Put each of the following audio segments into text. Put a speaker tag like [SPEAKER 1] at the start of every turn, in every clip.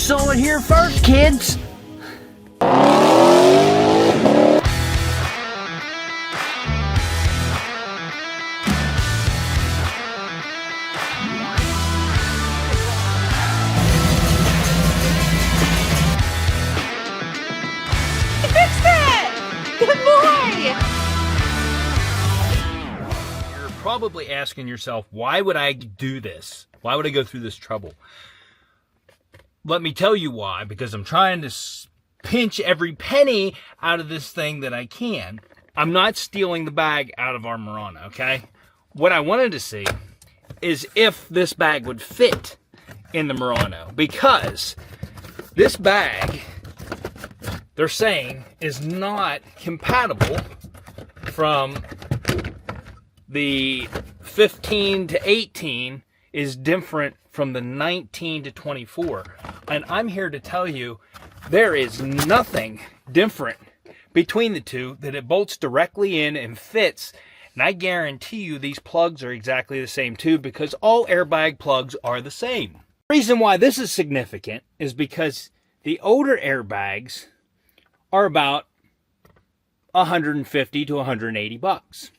[SPEAKER 1] saw it here first, kids. Probably asking yourself, why would I do this? Why would I go through this trouble? Let me tell you why. Because I'm trying to pinch every penny out of this thing that I can. I'm not stealing the bag out of our Murano, okay? What I wanted to see is if this bag would fit in the Murano. Because this bag, they're saying, is not compatible from the 15 to 18 is different from the 19 to 24. And I'm here to tell you there is nothing different between the two, that it bolts directly in and fits. And I guarantee you these plugs are exactly the same too, because all airbag plugs are the same. The reason why this is significant is because the older airbags are about 150 to 180 bucks.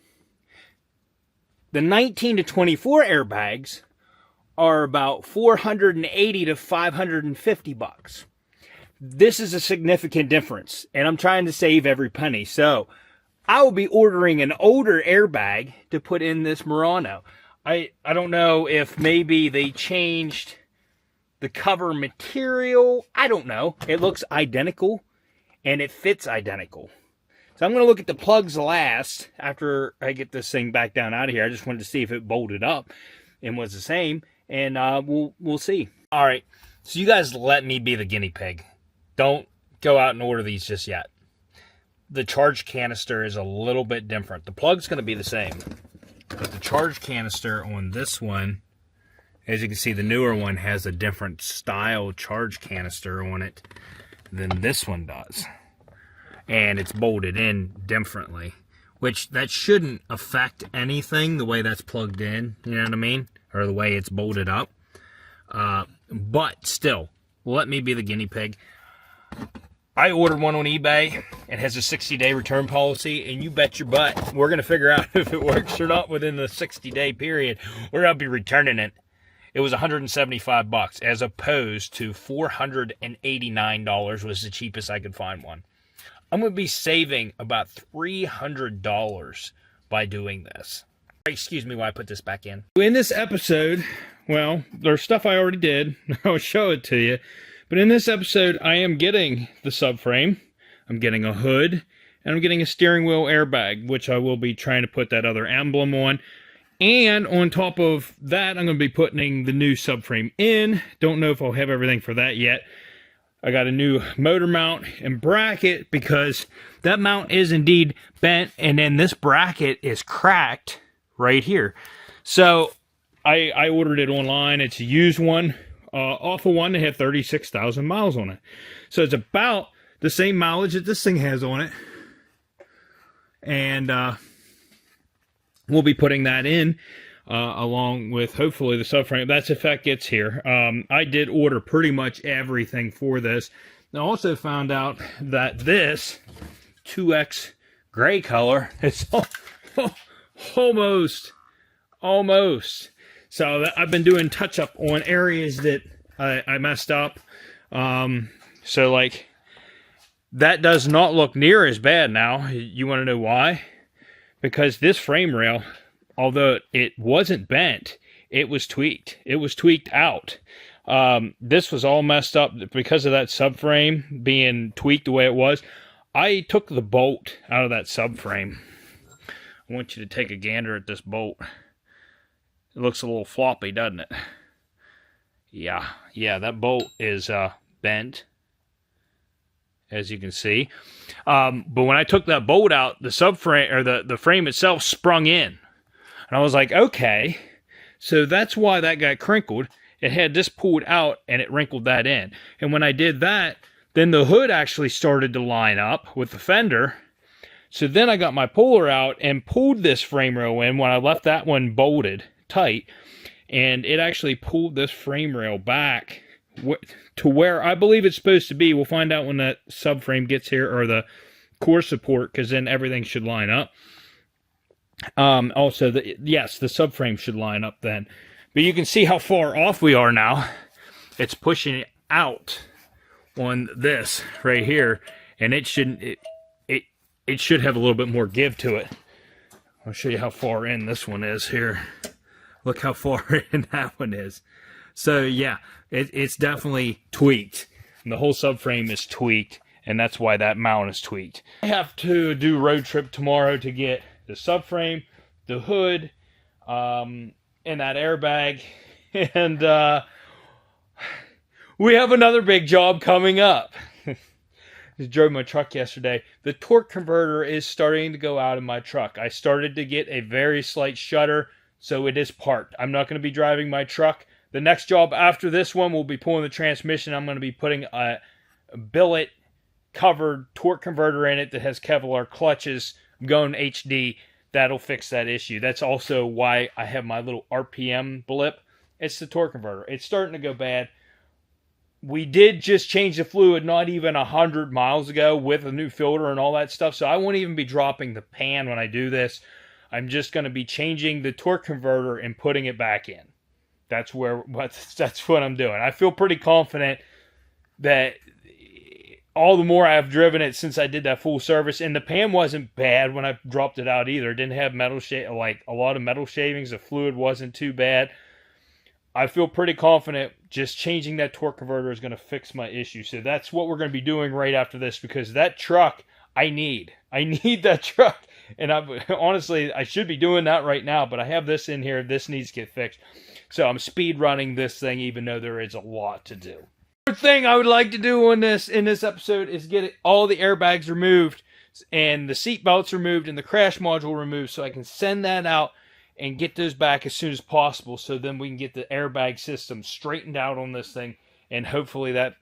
[SPEAKER 1] The 19 to 24 airbags are about 480 to 550 bucks. This is a significant difference, and I'm trying to save every penny. So I will be ordering an older airbag to put in this Murano. I don't know if maybe they changed the cover material. I don't know. It looks identical, and it fits identical. So I'm going to look at the plugs last after I get this thing back down out of here. I just wanted to see if it bolted up and was the same, and we'll see. All right, so you guys let me be the guinea pig. Don't go out and order these just yet. The charge canister is a little bit different. The plug's going to be the same, but the charge canister on this one, as you can see, the newer one has a different style charge canister on it than this one does. And it's bolted in differently, which that shouldn't affect anything, the way that's plugged in, you know what I mean? Or the way it's bolted up. But still, let me be the guinea pig. I ordered one on eBay. It has a 60-day return policy, and you bet your butt we're going to figure out if it works or not within the 60-day period. We're going to be returning it. It was 175 bucks, as opposed to $489 was the cheapest I could find one. I'm going to be saving about $300 by doing this. Excuse me while I put this back in. In this episode, well, there's stuff I already did. I'll show it to you. But in this episode, I am getting the subframe. I'm getting a hood. And I'm getting a steering wheel airbag, which I will be trying to put that other emblem on. And on top of that, I'm going to be putting the new subframe in. Don't know if I'll have everything for that yet. I got a new motor mount and bracket, because that mount is indeed bent, and then this bracket is cracked right here. So I ordered it online. It's a used one, off of one that had 36,000 miles on it. So it's about the same mileage that this thing has on it. And we'll be putting that in along with hopefully the subframe. That's if that gets here. I did order pretty much everything for this. I also found out that this 2X gray color is almost. So I've been doing touch up on areas that I messed up. So like that does not look near as bad now. You want to know why? Because this frame rail, although it wasn't bent, it was tweaked. It was tweaked out. This was all messed up because of that subframe being tweaked the way it was. I took the bolt out of that subframe. I want you to take a gander at this bolt. It looks a little floppy, doesn't it? Yeah, that bolt is bent, as you can see. But when I took that bolt out, the subframe, or the frame itself, sprung in. And I was like, okay, so that's why that got crinkled. It had this pulled out, and it wrinkled that in. And when I did that, then the hood actually started to line up with the fender. So then I got my puller out and pulled this frame rail in when I left that one bolted tight. And it actually pulled this frame rail back to where I believe it's supposed to be. We'll find out when that subframe gets here, or the core support, because then everything should line up. Also, yes, the subframe should line up then. But you can see how far off we are now. It's pushing it out on this right here, and it shouldn't. It should have a little bit more give to it. I'll show you how far in this one is here. Look how far in that one is. So yeah, it's definitely tweaked. And the whole subframe is tweaked, and that's why that mount is tweaked. I have to do road trip tomorrow to get the subframe, the hood, and that airbag. And we have another big job coming up. I drove my truck yesterday. The torque converter is starting to go out of my truck. I started to get a very slight shudder, so it is parked. I'm not going to be driving my truck. The next job after this one will be pulling the transmission. I'm going to be putting a billet covered torque converter in it that has Kevlar clutches. I'm going HD. That'll fix that issue. That's also why I have my little RPM blip. It's the torque converter. It's starting to go bad. We did just change the fluid not even 100 miles ago with a new filter and all that stuff, so I won't even be dropping the pan when I do this. I'm just going to be changing the torque converter and putting it back in. That's what I'm doing. I feel pretty confident that all the more I've driven it since I did that full service, and the pan wasn't bad when I dropped it out either. It didn't have like a lot of metal shavings. The fluid wasn't too bad. I feel pretty confident just changing that torque converter is going to fix my issue. So that's what we're going to be doing right after this, because that truck I need that truck. And honestly, I should be doing that right now, but I have this in here. This needs to get fixed. So I'm speed running this thing, even though there is a lot to do. Third thing I would like to do in this episode is get all the airbags removed and the seat belts removed and the crash module removed, so I can send that out and get those back as soon as possible, so then we can get the airbag system straightened out on this thing, and hopefully that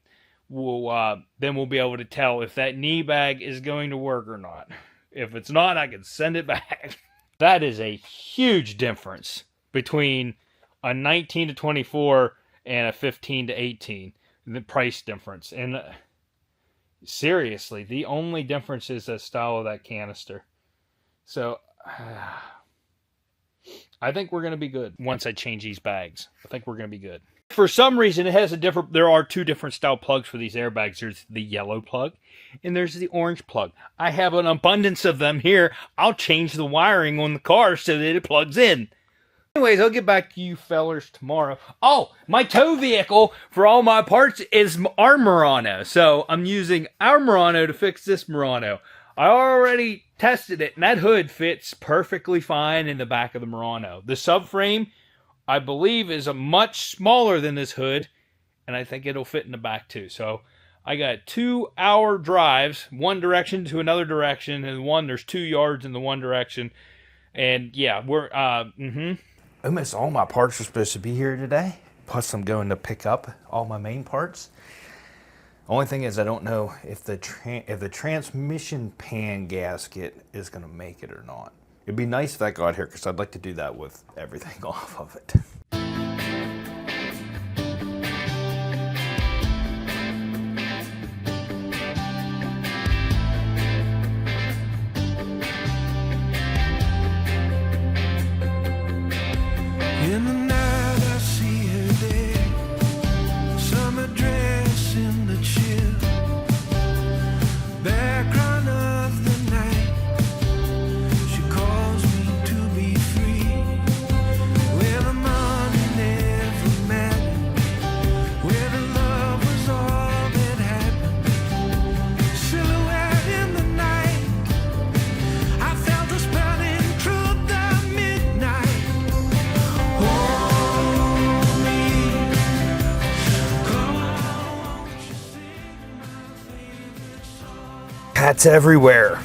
[SPEAKER 1] will then we'll be able to tell if that knee bag is going to work or not. If it's not, I can send it back. That is a huge difference between a 19 to 24 and a 15 to 18, the price difference. And seriously, the only difference is the style of that canister. So I think we're going to be good once I change these bags. I think we're going to be good. For some reason, it has there are two different style plugs for these airbags. There's the yellow plug and there's the orange plug. I have an abundance of them here. I'll change the wiring on the car so that it plugs in. Anyways, I'll get back to you fellers tomorrow. Oh, my tow vehicle for all my parts is our Murano. So I'm using our Murano to fix this Murano. I already tested it, and that hood fits perfectly fine in the back of the Murano. The subframe, I believe, is a much smaller than this hood, and I think it'll fit in the back too. So I got 2-hour drives, one direction to another direction, and there's 2 yards in the one direction. And yeah, we're almost all my parts are supposed to be here today. Plus, I'm going to pick up all my main parts. Only thing is, I don't know if the transmission pan gasket is going to make it or not. It'd be nice if that got here, because I'd like to do that with everything off of it.
[SPEAKER 2] In the night I see her there, summer dress in the chill, background of the night, she calls me to be free, where the money never mattered, where the love was all that happened, silhouette in the night, I felt us burning through the midnight.
[SPEAKER 1] Cats everywhere,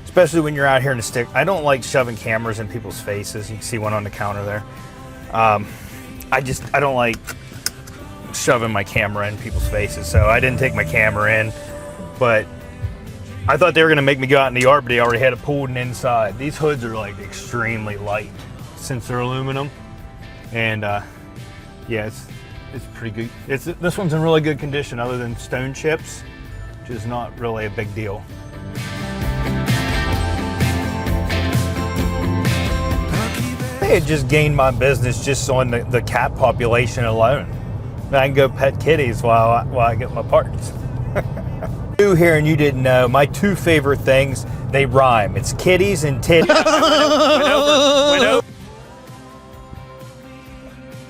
[SPEAKER 1] especially when you're out here in the stick. I don't like shoving cameras in people's faces. You can see one on the counter there. I don't like shoving my camera in people's faces, so I didn't take my camera in. But I thought they were gonna make me go out in the yard, but they already had it pulled and inside. These hoods are like extremely light since they're aluminum, and yeah, it's pretty good. This one's in really good condition other than stone chips, which is not really a big deal. I had just gained my business just on the cat population alone. I can go pet kitties while I get my parts. You here and you didn't know, my two favorite things, they rhyme. It's kitties and titties. Went over.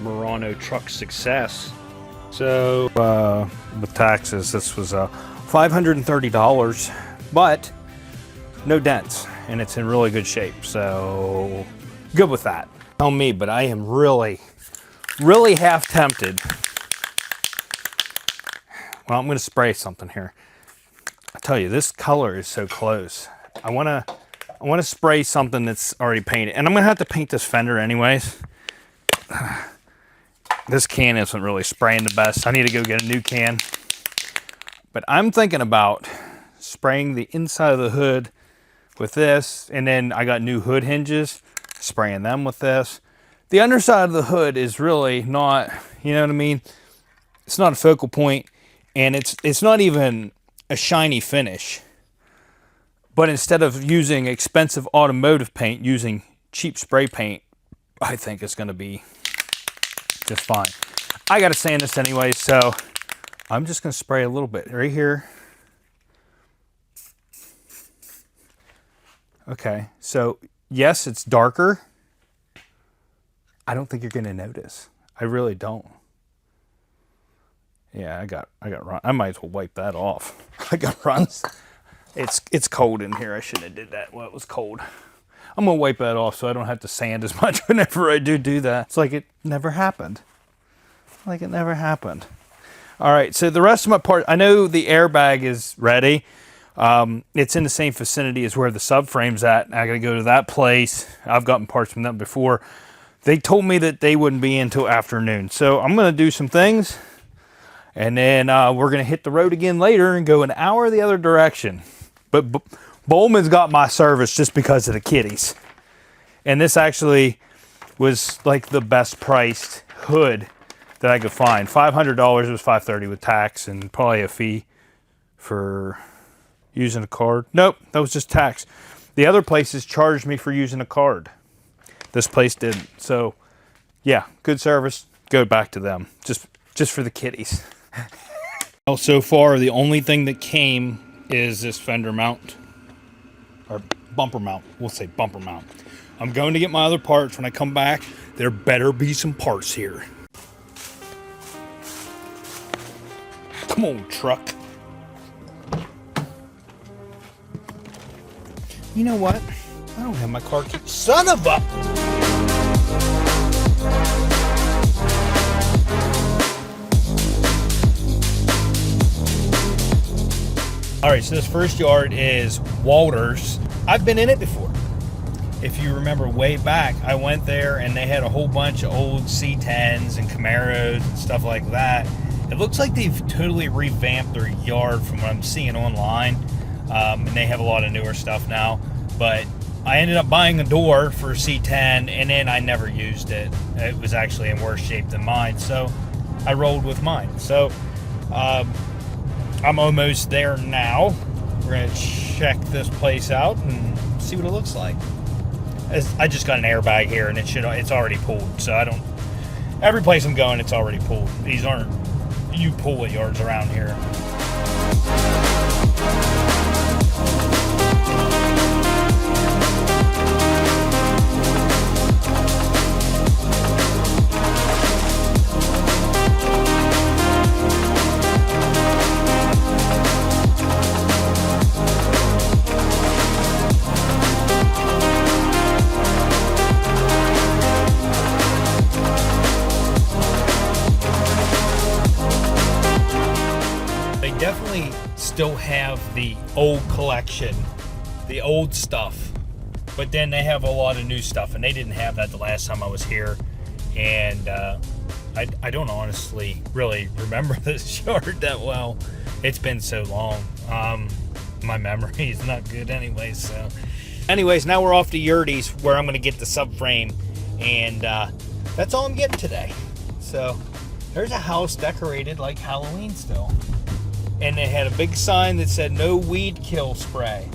[SPEAKER 1] Murano truck success. So with taxes, this was $530, but no dents, and it's in really good shape. So good with that. Tell me, but I am really half tempted. Well, I'm going to spray something here. I tell you, this color is so close. I want to spray something that's already painted, and I'm going to have to paint this fender anyways. This can isn't really spraying the best. I need to go get a new can. But I'm thinking about spraying the inside of the hood with this, and then I got new hood hinges, spraying them with this. The underside of the hood is really not, you know what I mean? It's not a focal point, and it's not even a shiny finish. But instead of using expensive automotive paint, using cheap spray paint, I think it's going to be just fine. I got to sand this anyway, so I'm just going to spray a little bit right here. Okay, so yes, it's darker. I don't think you're going to notice. I really don't. Yeah, I got run. I might as well wipe that off. I got runs. It's cold in here. I shouldn't have did that while it was cold. I'm gonna wipe that off so I don't have to sand as much whenever I do that. It's like it never happened. Like it never happened. All right, so the rest of my part, I know the airbag is ready. It's in the same vicinity as where the subframe's at. I gotta go to that place. I've gotten parts from them before. They told me that they wouldn't be in until afternoon. So I'm gonna do some things, and then we're gonna hit the road again later and go an hour the other direction. But Bowman's got my service just because of the kitties. And this actually was like the best priced hood that I could find. $500, it was $530 with tax and probably a fee for using a card. Nope, that was just tax. The other places charged me for using a card. This place didn't. So yeah, good service. Go back to them. Just for the kitties. Well, so far the only thing that came is this fender mount, or bumper mount. We'll say bumper mount. I'm going to get my other parts. When I come back, there better be some parts here. Come on, truck. You know what? I don't have my car key. Son of a... All right, so this first yard is Walters. I've been in it before. If you remember way back, I went there and they had a whole bunch of old C10s and Camaros and stuff like that. It looks like they've totally revamped their yard from what I'm seeing online. And they have a lot of newer stuff now. But I ended up buying a door for a C10 and then I never used it. It was actually in worse shape than mine, so I rolled with mine. So, I'm almost there now. We're gonna check this place out and see what it looks like. I just got an airbag here and it's already pulled, so I don't, every place I'm going it's already pulled. These aren't you pull it yards around here. Definitely still have the old collection, the old stuff, but then they have a lot of new stuff, and they didn't have that the last time I was here. And I don't honestly really remember this yard that well. It's been so long. My memory is not good anyway. So anyways, now we're off to Yurdy's where I'm going to get the subframe, and that's all I'm getting today. So There's a house decorated like Halloween still. And they had a big sign that said no weed kill spray.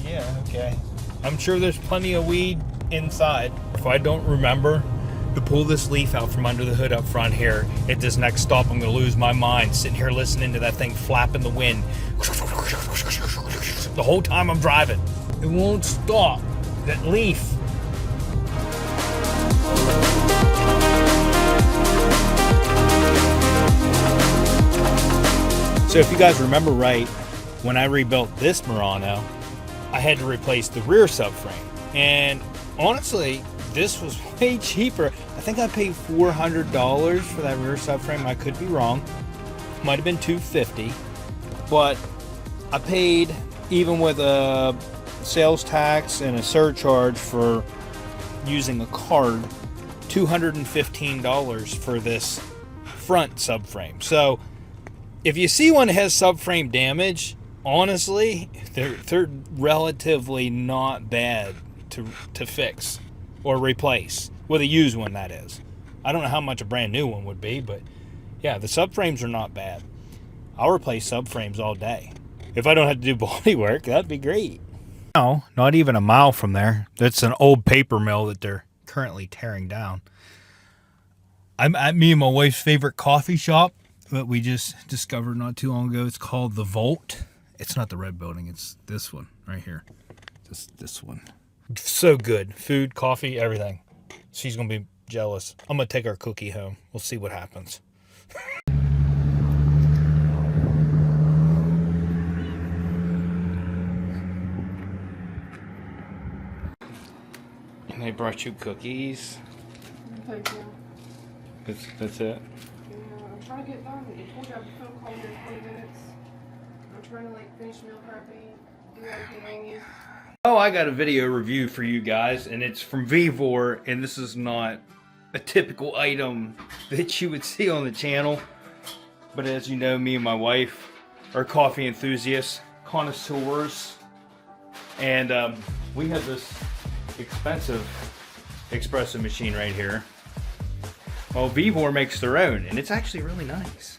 [SPEAKER 1] Yeah, okay. I'm sure there's plenty of weed inside. If I don't remember to pull this leaf out from under the hood up front here at this next stop, I'm going to lose my mind sitting here listening to that thing flap in the wind the whole time I'm driving. It won't stop. That leaf. So if you guys remember right, when I rebuilt this Murano, I had to replace the rear subframe. And honestly, this was way cheaper. I think I paid $400 for that rear subframe. I could be wrong. Might have been $250. But I paid, even with a sales tax and a surcharge for using a card, $215 for this front subframe. So if you see one that has subframe damage, honestly, they're relatively not bad to fix or replace. With a used one, that is. I don't know how much a brand new one would be, but yeah, the subframes are not bad. I'll replace subframes all day. If I don't have to do body work, that'd be great. No, not even a mile from there. That's an old paper mill that they're currently tearing down. I'm at me and my wife's favorite coffee shop that we just discovered not too long ago. It's called The Vault. It's not the red building. It's this one right here. This one. So good. Food, coffee, everything. She's going to be jealous. I'm going to take our cookie home. We'll see what happens. And they brought you cookies.
[SPEAKER 3] Thank you.
[SPEAKER 1] That's it.
[SPEAKER 3] Yeah, I'm trying to get done. You told you I have a phone call here in 20 minutes. I'm trying to like finish meal prepping, do everything.
[SPEAKER 1] Oh, I got a video review for you guys, and it's from Vivor, and this is not a typical item that you would see on the channel. But as you know, me and my wife are coffee enthusiasts, connoisseurs, and we have this expensive espresso machine right here. Well, Vivor makes their own, and it's actually really nice.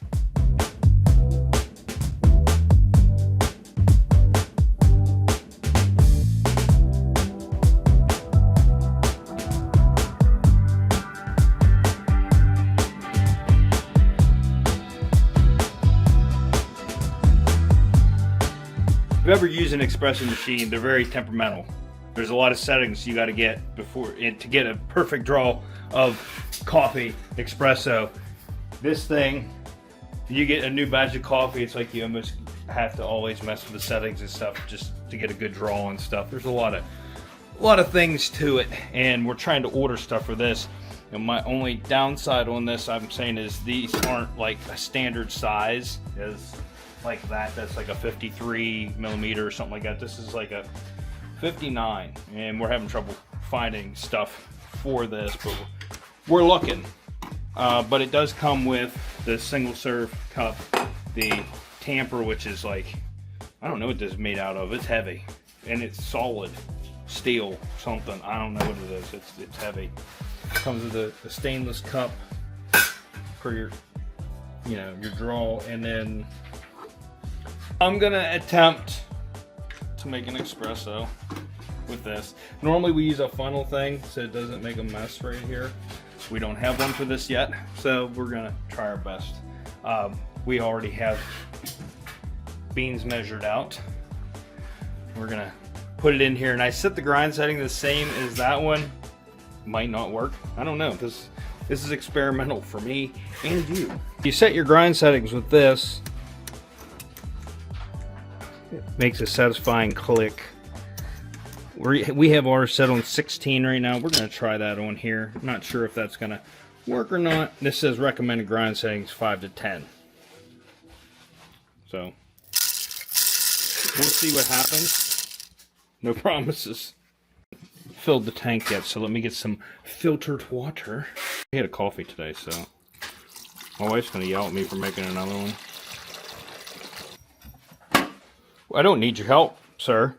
[SPEAKER 1] If you ever use an espresso machine, they're very temperamental. There's a lot of settings you got to get before to get a perfect draw of coffee espresso. This thing, you get a new batch of coffee, it's like you almost have to always mess with the settings and stuff just to get a good draw and stuff. There's a lot of things to it, and we're trying to order stuff for this. And my only downside on this, I'm saying, is these aren't like a standard size. Is like that's like a 53 millimeter or something like that. This is like a 59, and we're having trouble finding stuff for this, but we're looking. But it does come with the single serve cup, the tamper, which is like, I don't know what this is made out of. It's heavy, and it's solid steel something. I don't know what it is. It's heavy. It comes with a stainless cup for your your draw, and then I'm gonna attempt to make an espresso with this. Normally we use a funnel thing so it doesn't make a mess right here. We don't have one for this yet, so we're gonna try our best. We already have beans measured out. We're gonna put it in here, and I set the grind setting the same as that one. Might not work. I don't know. This is experimental for me and you. You set your grind settings with this. It makes a satisfying click. We have ours set on 16 right now. We're going to try that on here. I'm not sure if that's going to work or not. This says recommended grind settings 5 to 10. So we'll see what happens. No promises. Filled the tank yet, so let me get some filtered water. I had a coffee today, so my wife's going to yell at me for making another one. I don't need your help, sir.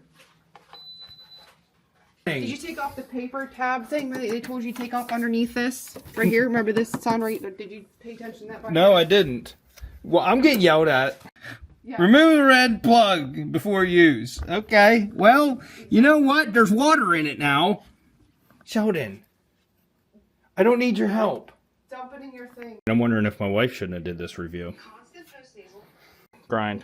[SPEAKER 3] Did you take off the paper tab thing that they told you to take off underneath this? Right here? Remember this? It's on right. Did you pay attention to that?
[SPEAKER 1] No, I didn't. Well, I'm getting yelled at. Yeah. Remove the red plug before use. Okay. Well, you know what? There's water in it now. Sheldon, I don't need your help.
[SPEAKER 3] Dump it in your thing.
[SPEAKER 1] I'm wondering if my wife shouldn't have did this review.
[SPEAKER 3] Constant post nasal.
[SPEAKER 1] Grind.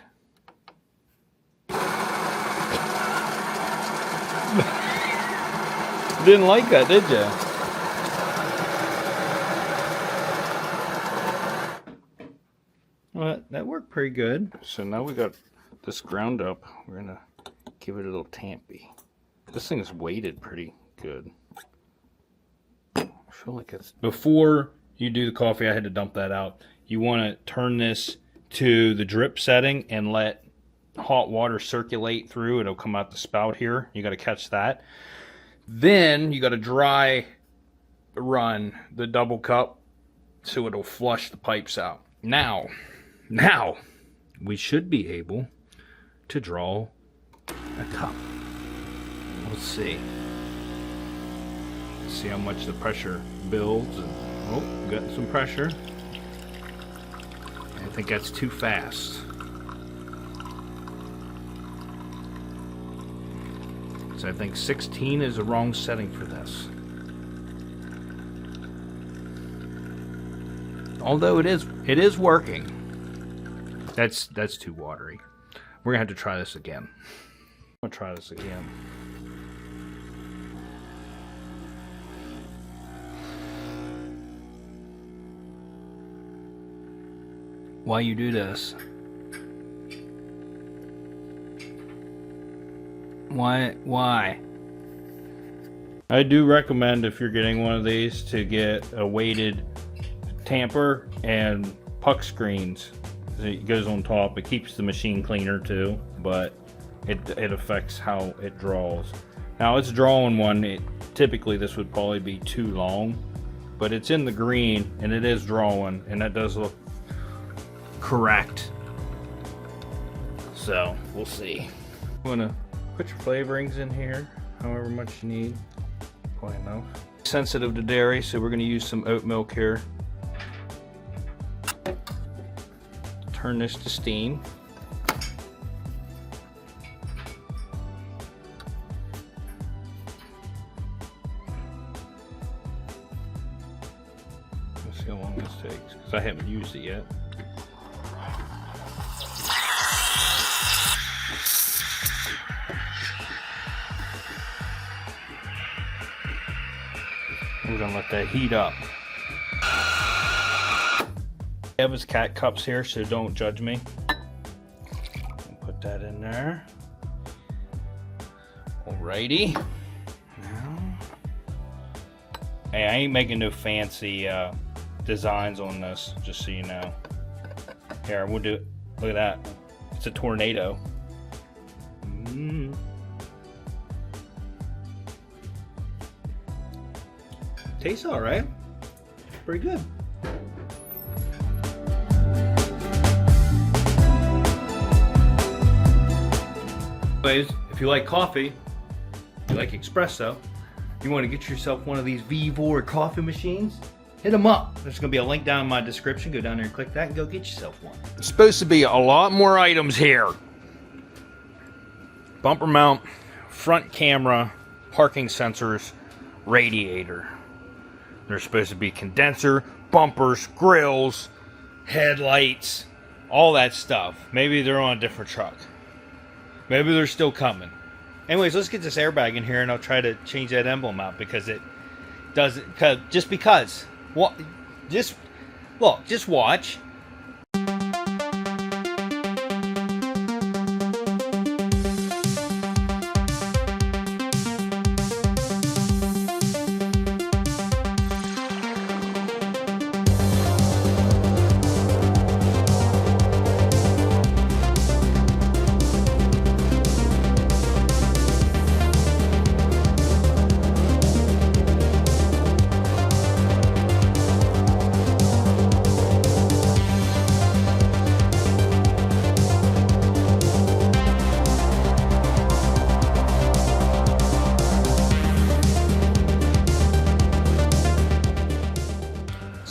[SPEAKER 1] Didn't like that, did you? Well, that worked pretty good. So now we got this ground up. We're gonna give it a little tampy. This thing is weighted pretty good. I feel like it's... Before you do the coffee, I had to dump that out. You want to turn this to the drip setting and let hot water circulate through. It'll come out the spout here. You got to catch that. Then you got to dry run the double cup so it'll flush the pipes out. Now we should be able to draw a cup. Let's see. Let's see how much the pressure builds. And, oh, got some pressure. I think that's too fast. So I think 16 is the wrong setting for this. Although it is working. That's too watery. We're gonna have to try this again. I'm gonna try this again. Why you do this? Why? I do recommend, if you're getting one of these, to get a weighted tamper and puck screens. It goes on top. It keeps the machine cleaner too, but it affects how it draws. Now it's drawing one. Typically this would probably be too long, but it's in the green and it is drawing, and that does look correct. So we'll see. I'm gonna put your flavorings in here, however much you need. Probably enough. Sensitive to dairy, so we're gonna use some oat milk here. Turn this to steam. Let's see how long this takes, because I haven't used it yet. We're gonna let that heat up. I have his cat cups here, so don't judge me. Put that in there. Alrighty. Now, hey, I ain't making no fancy designs on this, just so you know. Here, we'll do it. Look at that. It's a tornado. Tastes all right. Pretty good. Anyways, if you like coffee, if you like espresso, you want to get yourself one of these V4 coffee machines, hit them up. There's going to be a link down in my description. Go down there and click that and go get yourself one. There's supposed to be a lot more items here. Bumper mount, front camera, parking sensors, radiator. There's supposed to be condenser, bumpers, grills, headlights, all that stuff. Maybe they're on a different truck. Maybe they're still coming. Anyways, let's get this airbag in here and I'll try to change that emblem out, because it doesn't, just because. What? Just look, just watch.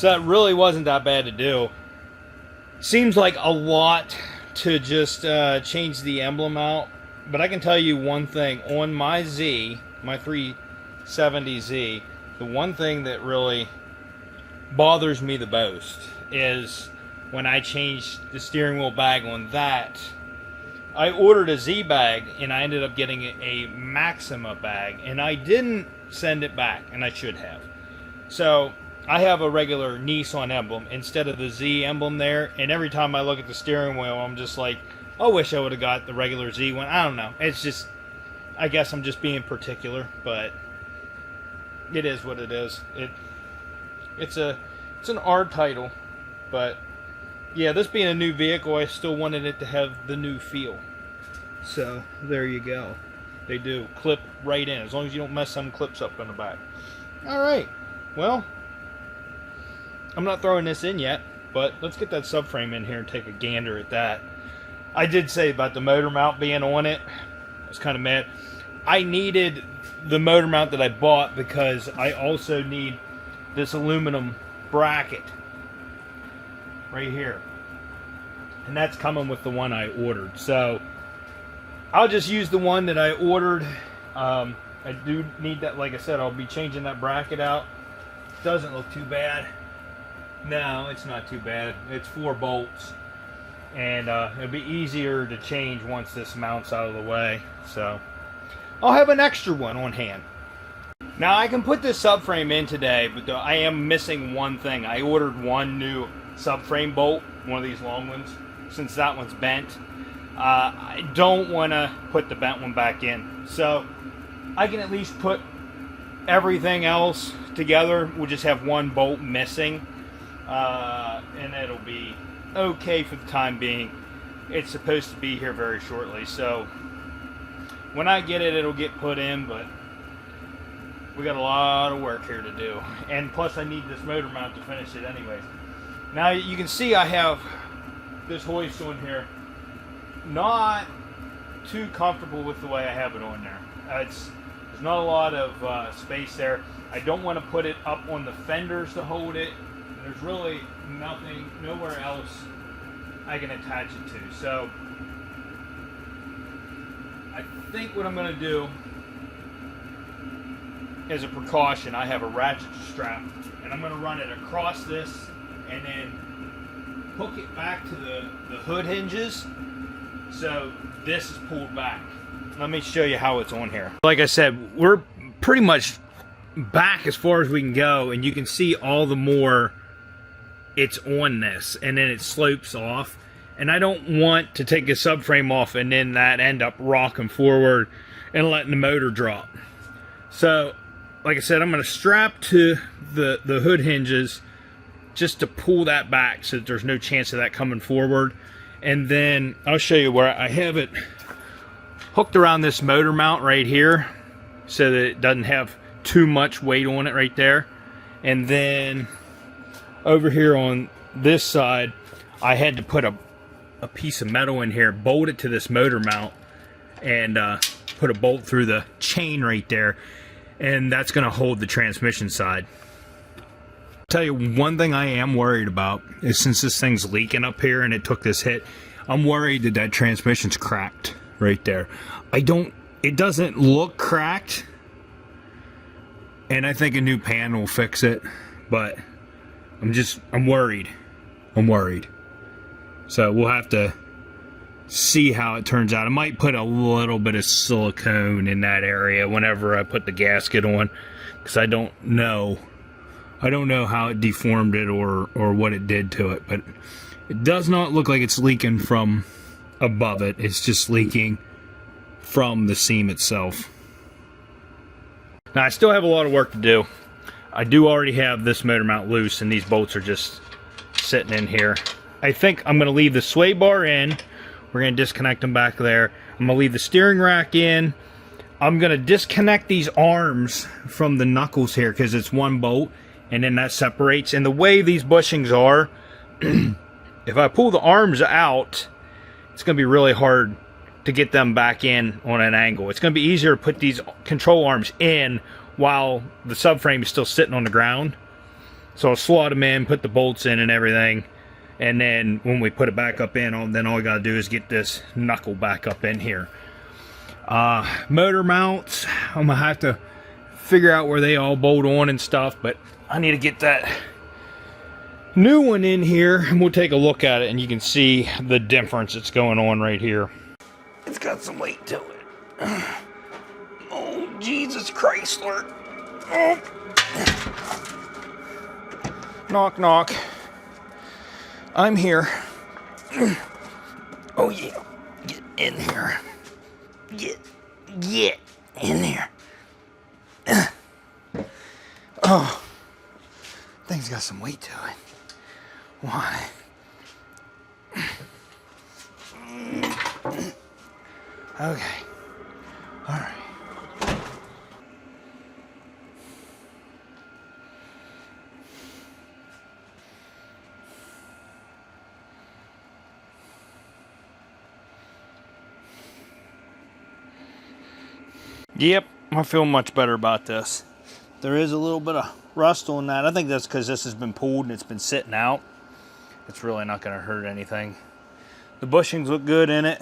[SPEAKER 1] So that really wasn't that bad to do. Seems like a lot to just change the emblem out, but I can tell you one thing. On my Z, my 370Z, the one thing that really bothers me the most is when I changed the steering wheel bag on that. I ordered a Z bag and I ended up getting a Maxima bag, and I didn't send it back, and I should have. So I have a regular Nissan emblem instead of the Z emblem there, and every time I look at the steering wheel, I'm just like, I wish I would have got the regular Z one. I don't know. It's just, I guess I'm just being particular, but it is what it is. It's an R title, but yeah, this being a new vehicle, I still wanted it to have the new feel. So there you go. They do clip right in, as long as you don't mess some clips up in the back. All right. Well, I'm not throwing this in yet, but let's get that subframe in here and take a gander at that. I did say about the motor mount being on it. I was kind of mad. I needed the motor mount that I bought because I also need this aluminum bracket right here. And that's coming with the one I ordered. So I'll just use the one that I ordered. I do need that, like I said, I'll be changing that bracket out. Doesn't look too bad. No, it's not too bad. It's 4 bolts. And it'll be easier to change once this mounts out of the way. So I'll have an extra one on hand. Now I can put this subframe in today, but I am missing one thing. I ordered one new subframe bolt, one of these long ones, since that one's bent. I don't want to put the bent one back in. So I can at least put everything else together. We'll just have one bolt missing. And it'll be okay for the time being. It's supposed to be here very shortly, so when I get it, it'll get put in, but we got a lot of work here to do, and plus I need this motor mount to finish it anyways. Now you can see I have this hoist on here. Not too comfortable with the way I have it on there. There's not a lot of space there. I don't want to put it up on the fenders to hold it. There's really nothing, nowhere else I can attach it to. So I think what I'm going to do, as a precaution, I have a ratchet strap, and I'm going to run it across this and then hook it back to the hood hinges, so this is pulled back. Let me show you how it's on here. Like I said, we're pretty much back as far as we can go, and you can see all the more it's on this, and then it slopes off, and I don't want to take a subframe off and then that end up rocking forward and letting the motor drop. So like I said, I'm going to strap to the hood hinges just to pull that back so that there's no chance of that coming forward. And then I'll show you where I have it hooked around this motor mount right here so that it doesn't have too much weight on it right there. And then over here on this side, I had to put a piece of metal in here, bolt it to this motor mount, and put a bolt through the chain right there, and that's going to hold the transmission side. Tell you one thing I am worried about is, since this thing's leaking up here and it took this hit, I'm worried that transmission's cracked right there. It doesn't look cracked, and I think a new pan will fix it, but I'm worried. I'm worried. So we'll have to see how it turns out. I might put a little bit of silicone in that area whenever I put the gasket on, because I don't know how it deformed it or what it did to it, but it does not look like it's leaking from above it. It's just leaking from the seam itself. Now I still have a lot of work to do. I do already have this motor mount loose, and these bolts are just sitting in here. I think I'm going to leave the sway bar in. We're going to disconnect them back there. I'm going to leave the steering rack in. I'm going to disconnect these arms from the knuckles here because it's one bolt, and then that separates. And the way these bushings are, if I pull the arms out, it's going to be really hard to get them back in on an angle. It's going to be easier to put these control arms in while the subframe is still sitting on the ground. So I'll slot them in, put the bolts in and everything. And then when we put it back up in, then all we got to do is get this knuckle back up in here. Motor mounts, I'm going to have to figure out where they all bolt on and stuff. But I need to get that new one in here. And we'll take a look at it and you can see the difference that's going on right here. It's got some weight to it. Oh, Jesus Christ, Lord. Oh. Knock, knock. I'm here. Oh, yeah. Get in here. Get in there. Oh. Thing's got some weight to it. Why? Okay. All right. Yep, I feel much better about this. There is a little bit of rust on that. I think that's because this has been pulled and it's been sitting out. It's really not going to hurt anything. The bushings look good in it.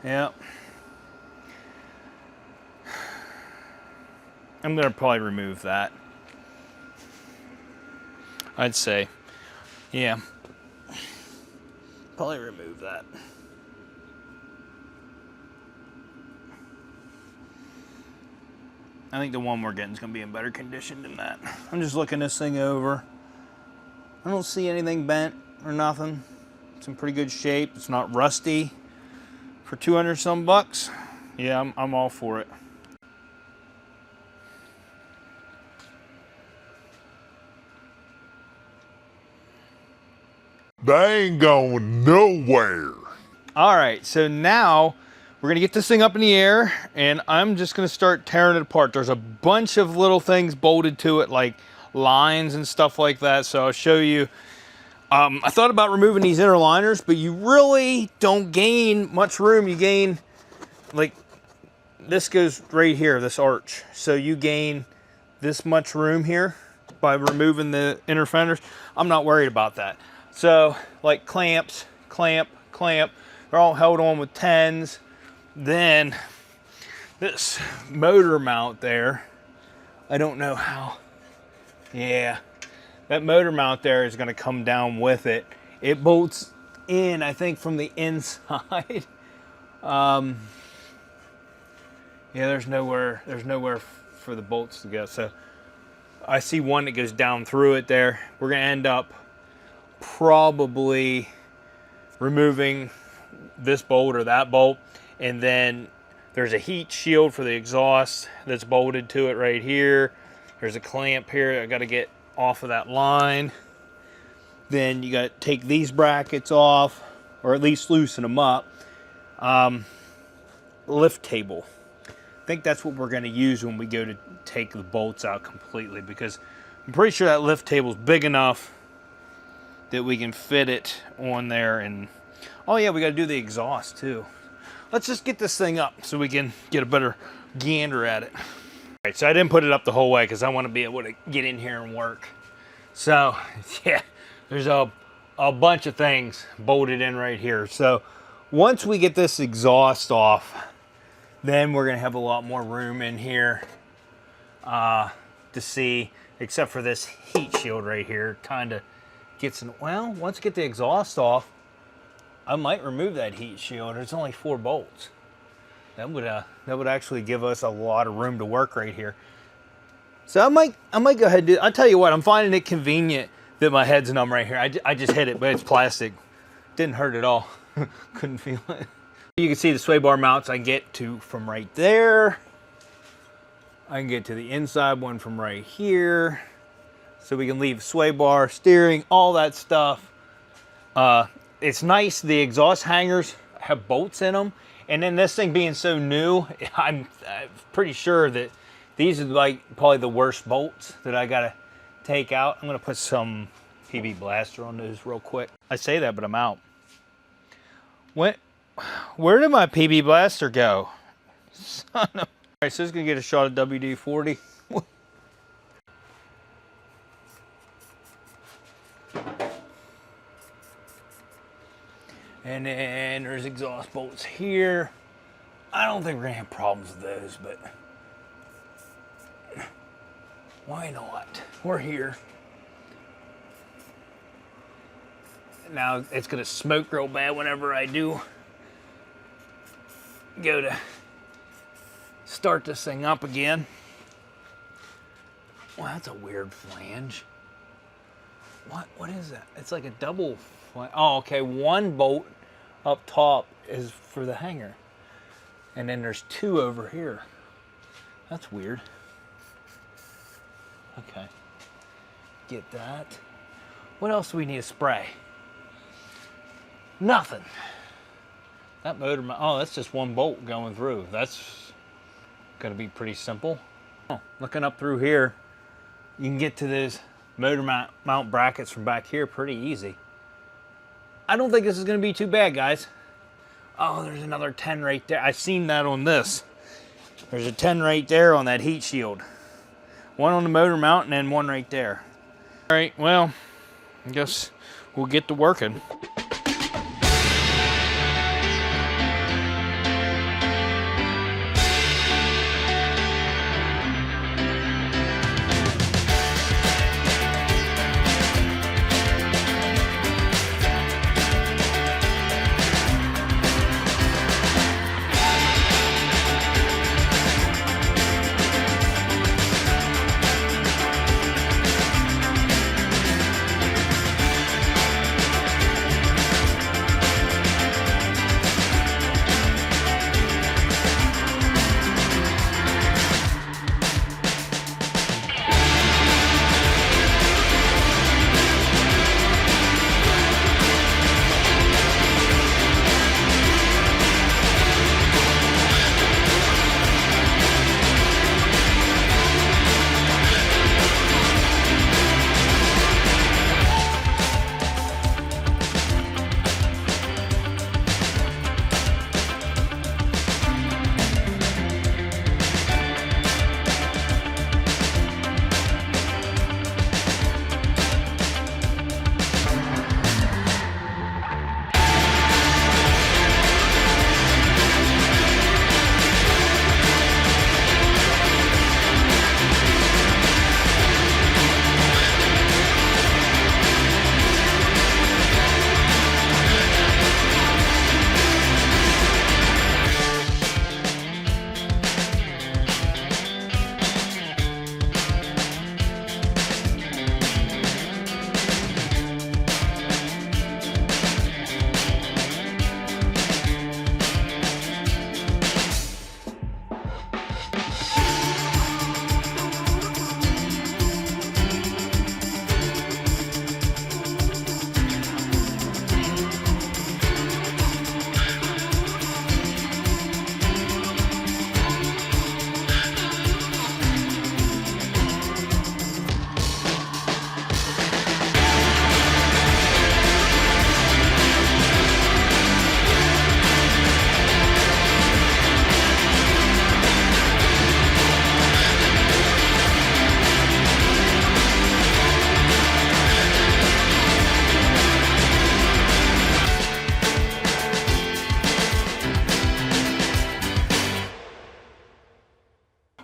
[SPEAKER 1] Yep. I'm going to probably remove that. I'd say. Yeah. Probably remove that. I think the one we're getting is going to be in better condition than that. I'm just looking this thing over. I don't see anything bent or nothing. It's in pretty good shape. It's not rusty. For 200 some bucks, yeah, I'm all for it.
[SPEAKER 4] They ain't going nowhere.
[SPEAKER 1] All right, so now we're gonna get this thing up in the air and I'm just gonna start tearing it apart. There's a bunch of little things bolted to it, like lines and stuff like that. So I'll show you. I thought about removing these inner liners, but you really don't gain much room. You gain, like, this goes right here, this arch. So you gain this much room here by removing the inner fenders. I'm not worried about that. So, like clamps, clamp, they're all held on with 10s. Then this motor mount there, I don't know how. Yeah, that motor mount there is going to come down with it. It bolts in, I think, from the inside. Yeah, there's nowhere for the bolts to go. So I see one that goes down through it there. We're going to end up probably removing this bolt or that bolt, and then there's a heat shield for the exhaust that's bolted to it right here. There's a clamp here I got to get off of that line. Then you got to take these brackets off, or at least loosen them up. Lift table. I think that's what we're going to use when we go to take the bolts out completely, because I'm pretty sure that lift table is big enough that we can fit it on there. And oh yeah, we got to do the exhaust too. Let's just get this thing up so we can get a better gander at it. All right, so I didn't put it up the whole way because I want to be able to get in here and work. So yeah, there's a bunch of things bolted in right here. So once we get this exhaust off, then we're gonna have a lot more room in here to see, except for this heat shield right here. Kind of gets in, well, once we get the exhaust off, I might remove that heat shield. It's only 4 bolts. That would actually give us a lot of room to work right here. So I might go ahead and do. I'll tell you what, I'm finding it convenient that my head's numb right here. I just hit it, but it's plastic. Didn't hurt at all. Couldn't feel it. You can see the sway bar mounts I can get to from right there. I can get to the inside one from right here. So we can leave sway bar, steering, all that stuff. It's nice, the exhaust hangers have bolts in them. And then this thing being so new, I'm pretty sure that these are like probably the worst bolts that I gotta take out. I'm gonna put some PB Blaster on those real quick. I say that, but I'm out. Where did my PB Blaster go? Son of... All right, so this is gonna get a shot of WD-40. exhaust bolts here. I don't think we're gonna have problems with those, but why not? We're here. Now it's gonna smoke real bad whenever I do go to start this thing up again. Well, that's a weird flange. What is that? It's like a double flange. Oh, okay, one bolt up top is for the hanger. And then there's two over here. That's weird. Okay. Get that. What else do we need to spray? Nothing. That motor, oh, that's just one bolt going through. That's gonna be pretty simple. Oh, looking up through here, you can get to those motor mount brackets from back here pretty easy. I don't think this is gonna be too bad, guys. Oh, there's another 10 right there. I seen that on this. There's a 10 right there on that heat shield. One on the motor mount and then one right there. All right, well, I guess we'll get to working.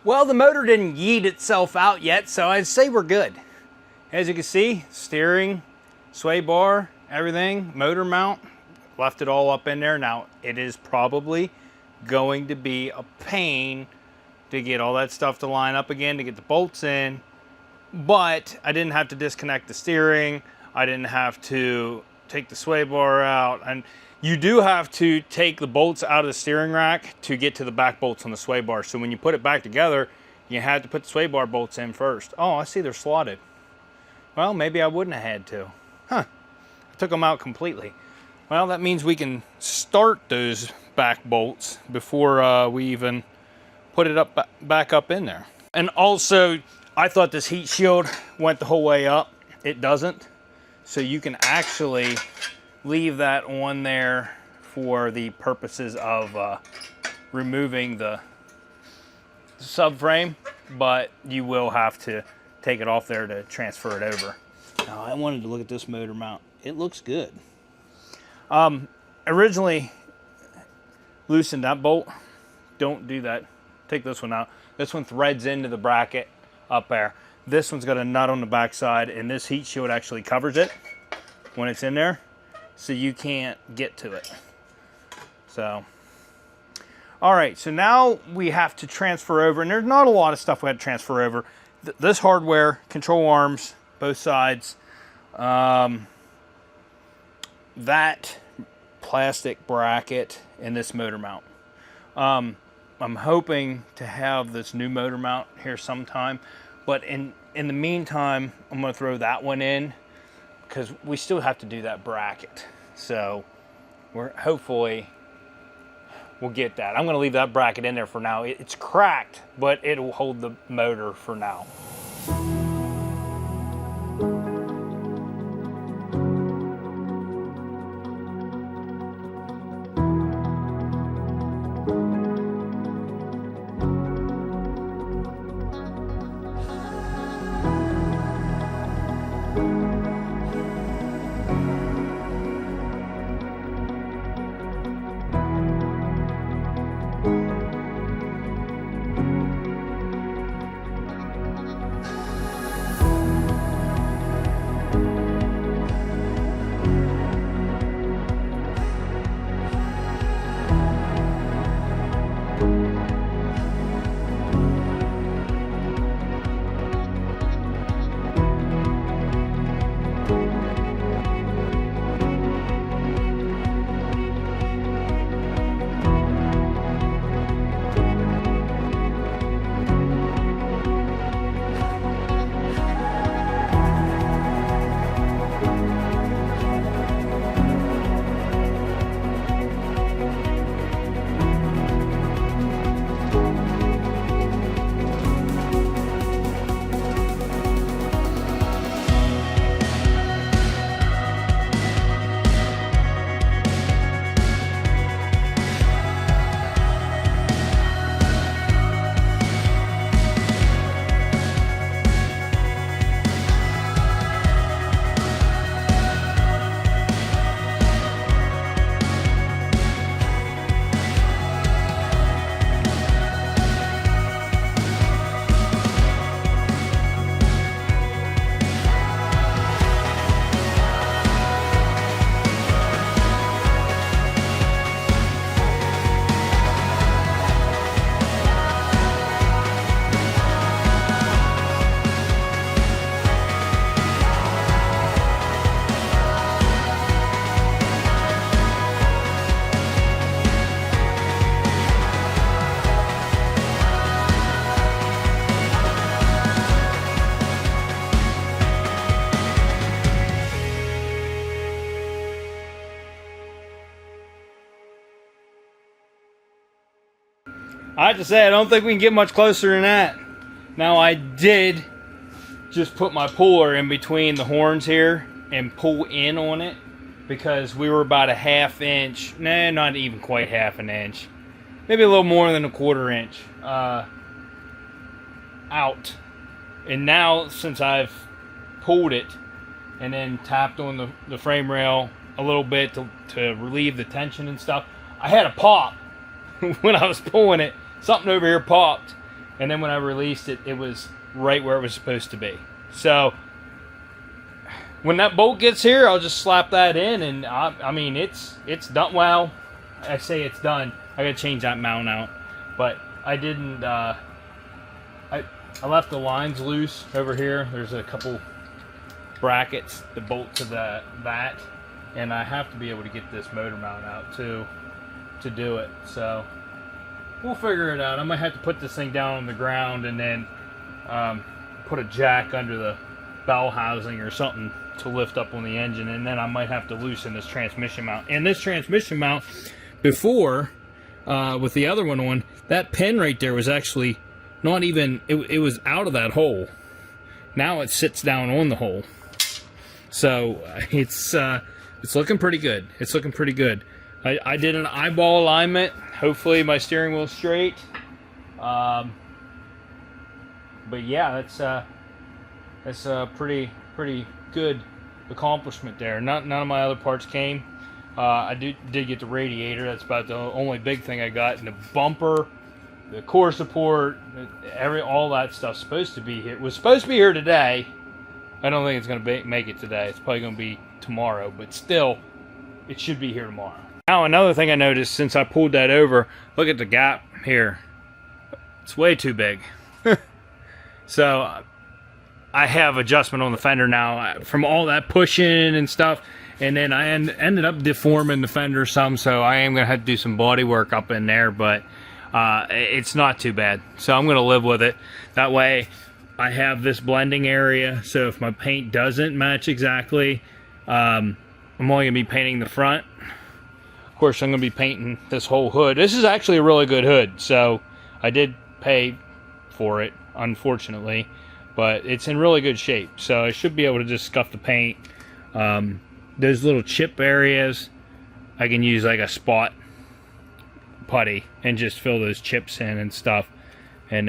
[SPEAKER 1] Well, the motor didn't yeet itself out yet, so I'd say we're good. As you can see, steering, sway bar, everything, motor mount, left it all up in there. Now, it is probably going to be a pain to get all that stuff to line up again, to get the bolts in, but I didn't have to disconnect the steering. I didn't have to take the sway bar out, and you do have to take the bolts out of the steering rack to get to the back bolts on the sway bar. So when you put it back together, you had to put the sway bar bolts in first. Oh, I see they're slotted. Well, maybe I wouldn't have had to. Huh, I took them out completely. Well, that means we can start those back bolts before we even put it back up in there. And also, I thought this heat shield went the whole way up. It doesn't. So you can actually leave that on there for the purposes of removing the subframe, but you will have to take it off there to transfer it over. Now, I wanted to look at this motor mount. It looks good. Originally, loosen that bolt, don't do that. Take this one out. This one threads into the bracket up there. This one's got a nut on the back side, and this heat shield actually covers it when it's in there, so you can't get to it. So, all right, so now we have to transfer over, and there's not a lot of stuff we had to transfer over. This hardware, control arms, both sides, that plastic bracket, and this motor mount. I'm hoping to have this new motor mount here sometime, but in the meantime, I'm going to throw that one in because we still have to do that bracket. So hopefully we'll get that. I'm going to leave that bracket in there for now. It's cracked, but it'll hold the motor for now. I have to say, I don't think we can get much closer than that. Now, I did just put my puller in between the horns here and pull in on it because we were about a ½ inch, nah, not even quite ½ an inch, maybe a little more than a ¼ inch out. And now, since I've pulled it and then tapped on the frame rail a little bit to relieve the tension and stuff, I had a pop when I was pulling it. Something over here popped, and then when I released it, it was right where it was supposed to be. So when that bolt gets here, I'll just slap that in, and I mean it's done. Well, I say it's done. I gotta change that mount out, but I didn't. I left the lines loose over here. There's a couple brackets that bolt to that, and I have to be able to get this motor mount out too to do it. So we'll figure it out. I might have to put this thing down on the ground and then put a jack under the bell housing or something to lift up on the engine, and then I might have to loosen this transmission mount. And this transmission mount, before with the other one on, that pin right there was actually not even, it was out of that hole. Now it sits down on the hole. So it's looking pretty good. It's looking pretty good. I did an eyeball alignment. Hopefully my steering wheel's straight. But yeah, that's a pretty good accomplishment there. None of my other parts came. I did get the radiator. That's about the only big thing I got. And the bumper, the core support, all that stuff's supposed to be here. It was supposed to be here today. I don't think it's going to make it today. It's probably going to be tomorrow. But still, it should be here tomorrow. Now, another thing I noticed since I pulled that over, look at the gap here. It's way too big. So, I have adjustment on the fender now from all that pushing and stuff. And then I ended up deforming the fender some, so I am going to have to do some body work up in there, but it's not too bad. So I'm going to live with it. That way I have this blending area, so if my paint doesn't match exactly, I'm only going to be painting the front. Of course, I'm going to be painting this whole hood. This is actually a really good hood, so I did pay for it, unfortunately, but it's in really good shape, so I should be able to just scuff the paint. Those little chip areas, I can use like a spot putty and just fill those chips in and stuff. And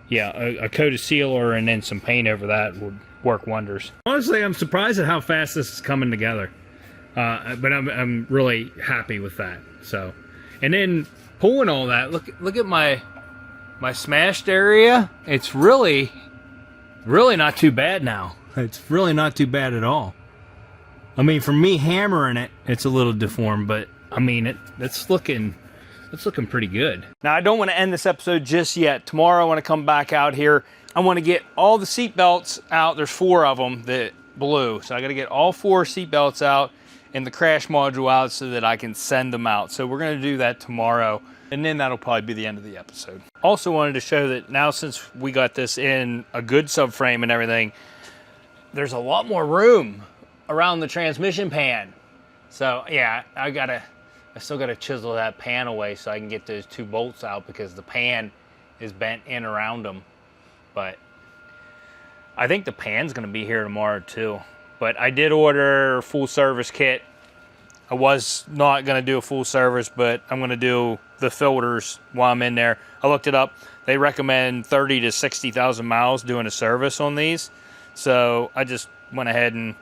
[SPEAKER 1] yeah, a coat of sealer and then some paint over that would work wonders. Honestly, I'm surprised at how fast this is coming together. But I'm really happy with that. So, and then pulling all that, look at my smashed area. It's really not too bad now. It's really not too bad at all. I mean, for me hammering it, it's a little deformed, but I mean, it's looking pretty good. Now, I don't want to end this episode just yet. Tomorrow, I want to come back out here. I want to get all the seat belts out. There's 4 of them that blew, so I got to get all 4 seat belts out and the crash module out so that I can send them out. So we're going to do that tomorrow, and then that'll probably be the end of the episode. Also wanted to show that now, since we got this in a good subframe and everything, there's a lot more room around the transmission pan. So yeah, I still gotta chisel that pan away so I can get those 2 bolts out, because the pan is bent in around them. But I think the pan's gonna be here tomorrow too. But I did order a full service kit. I was not gonna do a full service, but I'm gonna do the filters while I'm in there. I looked it up. They recommend 30 to 60,000 miles doing a service on these. So I just went ahead and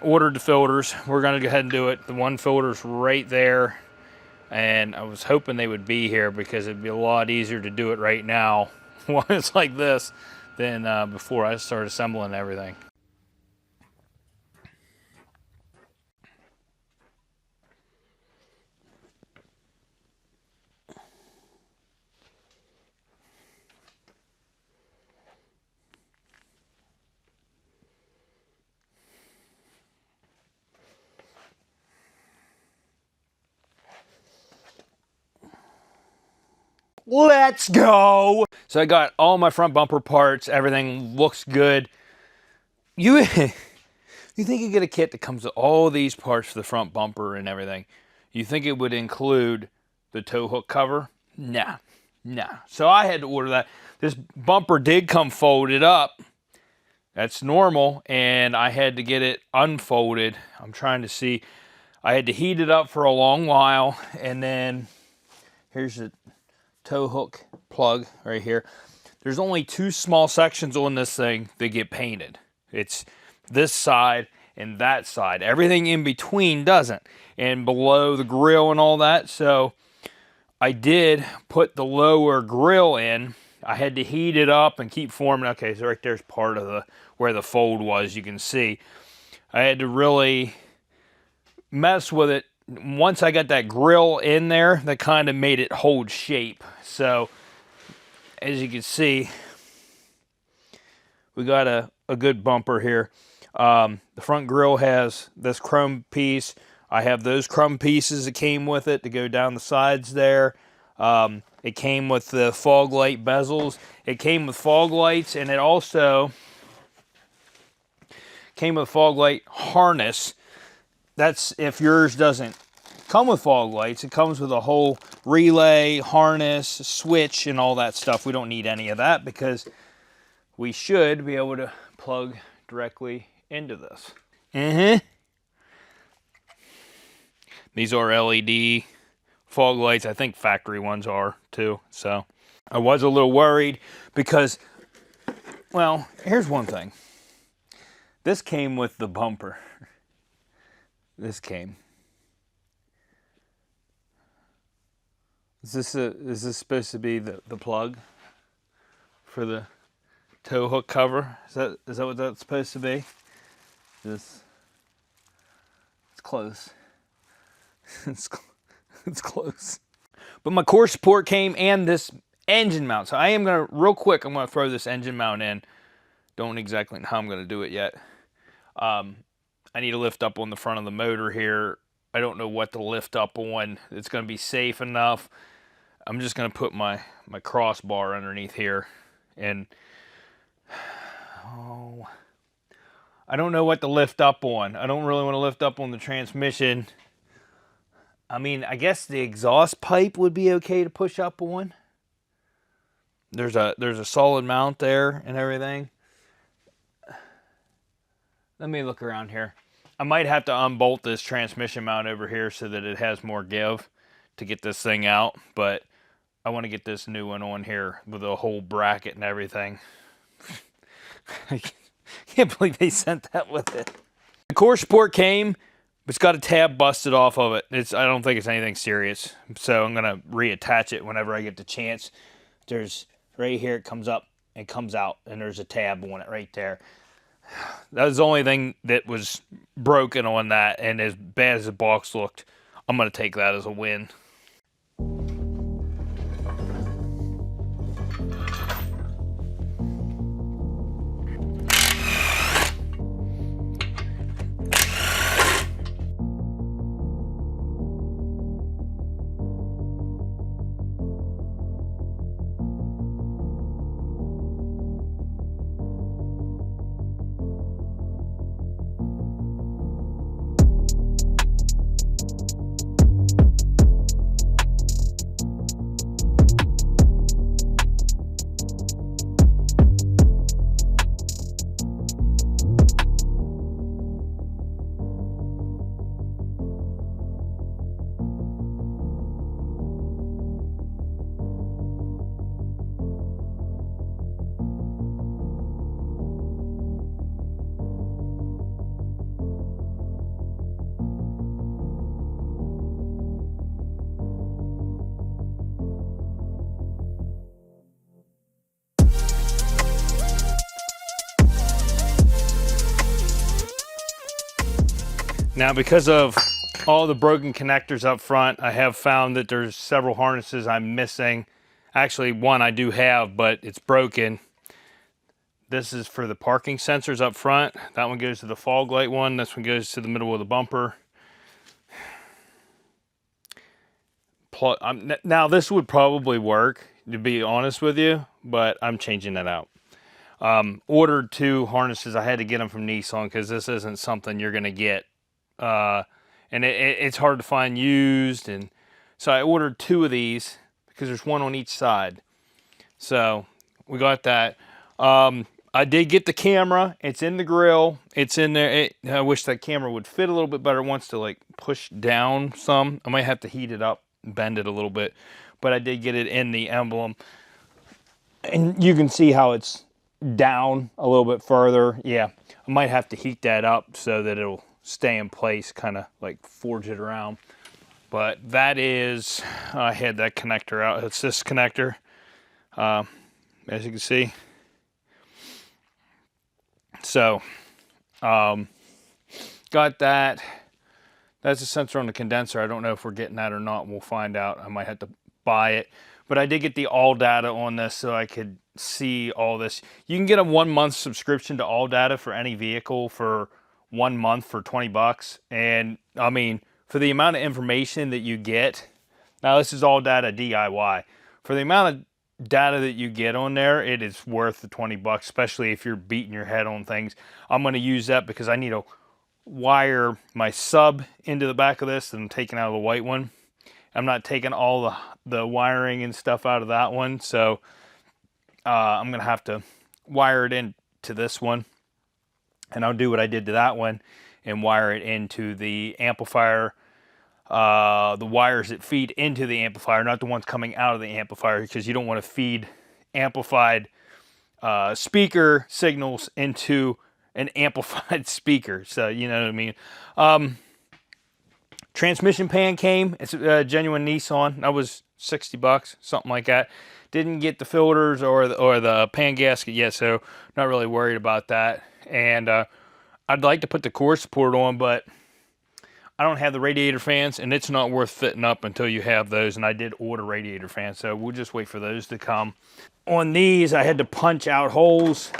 [SPEAKER 1] ordered the filters. We're going to go ahead and do it. The one filter's right there, and I was hoping they would be here because it'd be a lot easier to do it right now when it's like this than before I started assembling everything. Let's go! So I got all my front bumper parts. Everything looks good. You think you get a kit that comes with all these parts for the front bumper and everything, you think it would include the tow hook cover? Nah. So I had to order that. This bumper did come folded up. That's normal, and I had to get it unfolded. I'm trying to see. I had to heat it up for a long while, and then here's the tow hook plug right here. There's only 2 small sections on this thing that get painted. It's this side and that side. Everything in between doesn't, and below the grill and all that. So I did put the lower grill in. I had to heat it up and keep forming. Okay, so right there's part of where the fold was. You can see I had to really mess with it. Once I got that grill in there, that kind of made it hold shape. So, as you can see, we got a good bumper here. The front grill has this chrome piece. I have those chrome pieces that came with it to go down the sides there. It came with the fog light bezels. It came with fog lights, and it also came with fog light harness. That's if yours doesn't come with fog lights. It comes with a whole relay, harness, switch, and all that stuff. We don't need any of that because we should be able to plug directly into this. These are LED fog lights. I think factory ones are too. So I was a little worried because, well, here's one thing. This came with the bumper. This came. Is this supposed to be the plug for the tow hook cover? Is that what that's supposed to be? It's close. It's close. But my core support came and this engine mount. So I am gonna real quick. I'm gonna throw this engine mount in. Don't exactly know how I'm gonna do it yet. I need to lift up on the front of the motor here. I don't know what to lift up on. It's gonna be safe enough. I'm just gonna put my crossbar underneath here, and I don't know what to lift up on. I don't really want to lift up on the transmission. I mean, I guess the exhaust pipe would be okay to push up on. There's a solid mount there and everything. Let me look around here. I might have to unbolt this transmission mount over here so that it has more give to get this thing out, but I want to get this new one on here with a whole bracket and everything. I can't believe they sent that with it. The core support came, but it's got a tab busted off of it. I don't think it's anything serious, so I'm gonna reattach it whenever I get the chance. There's right here, it comes up and comes out, and there's a tab on it right there. That was the only thing that was broken on that, and as bad as the box looked, I'm gonna take that as a win. Now, because of all the broken connectors up front, I have found that there's several harnesses I'm missing. Actually, one I do have, but it's broken. This is for the parking sensors up front. That one goes to the fog light one. This one goes to the middle of the bumper. Now, this would probably work, to be honest with you, but I'm changing that out. Ordered 2 harnesses. I had to get them from Nissan because this isn't something you're going to get. And it's hard to find used, and so I ordered 2 of these because there's one on each side. So we got that. I did get the camera. It's in the grill. It's in there. I wish that camera would fit a little bit better. It wants to like push down some. I might have to heat it up, bend it a little bit, but I did get it in the emblem, and you can see how it's down a little bit further. Yeah, I might have to heat that up so that it'll stay in place, kind of like forge it around. But that is, I had that connector out. It's this connector, as you can see. So, got that. That's a sensor on the condenser. I don't know if we're getting that or not. We'll find out. I might have to buy it. But I did get the all data on this so I could see all this. You can get a 1-month subscription to all data for any vehicle for 1 month for $20. And I mean, for the amount of information that you get, now this is all data DIY. For the amount of data that you get on there, it is worth the $20, especially if you're beating your head on things. I'm going to use that because I need to wire my sub into the back of this, and I'm taking out the white one. I'm not taking all the wiring and stuff out of that one, so I'm going to have to wire it into this one, and I'll do what I did to that one and wire it into the amplifier, the wires that feed into the amplifier, not the ones coming out of the amplifier, because you don't want to feed amplified speaker signals into an amplified speaker. So, you know what I mean? Transmission pan came. It's a genuine Nissan. I was 60 bucks, something like that. Didn't get the filters or the pan gasket yet, so not really worried about that. And I'd like to put the core support on, but I don't have the radiator fans, and it's not worth fitting up until you have those, and I did order radiator fans, so we'll just wait for those to come. On these, I had to punch out holes.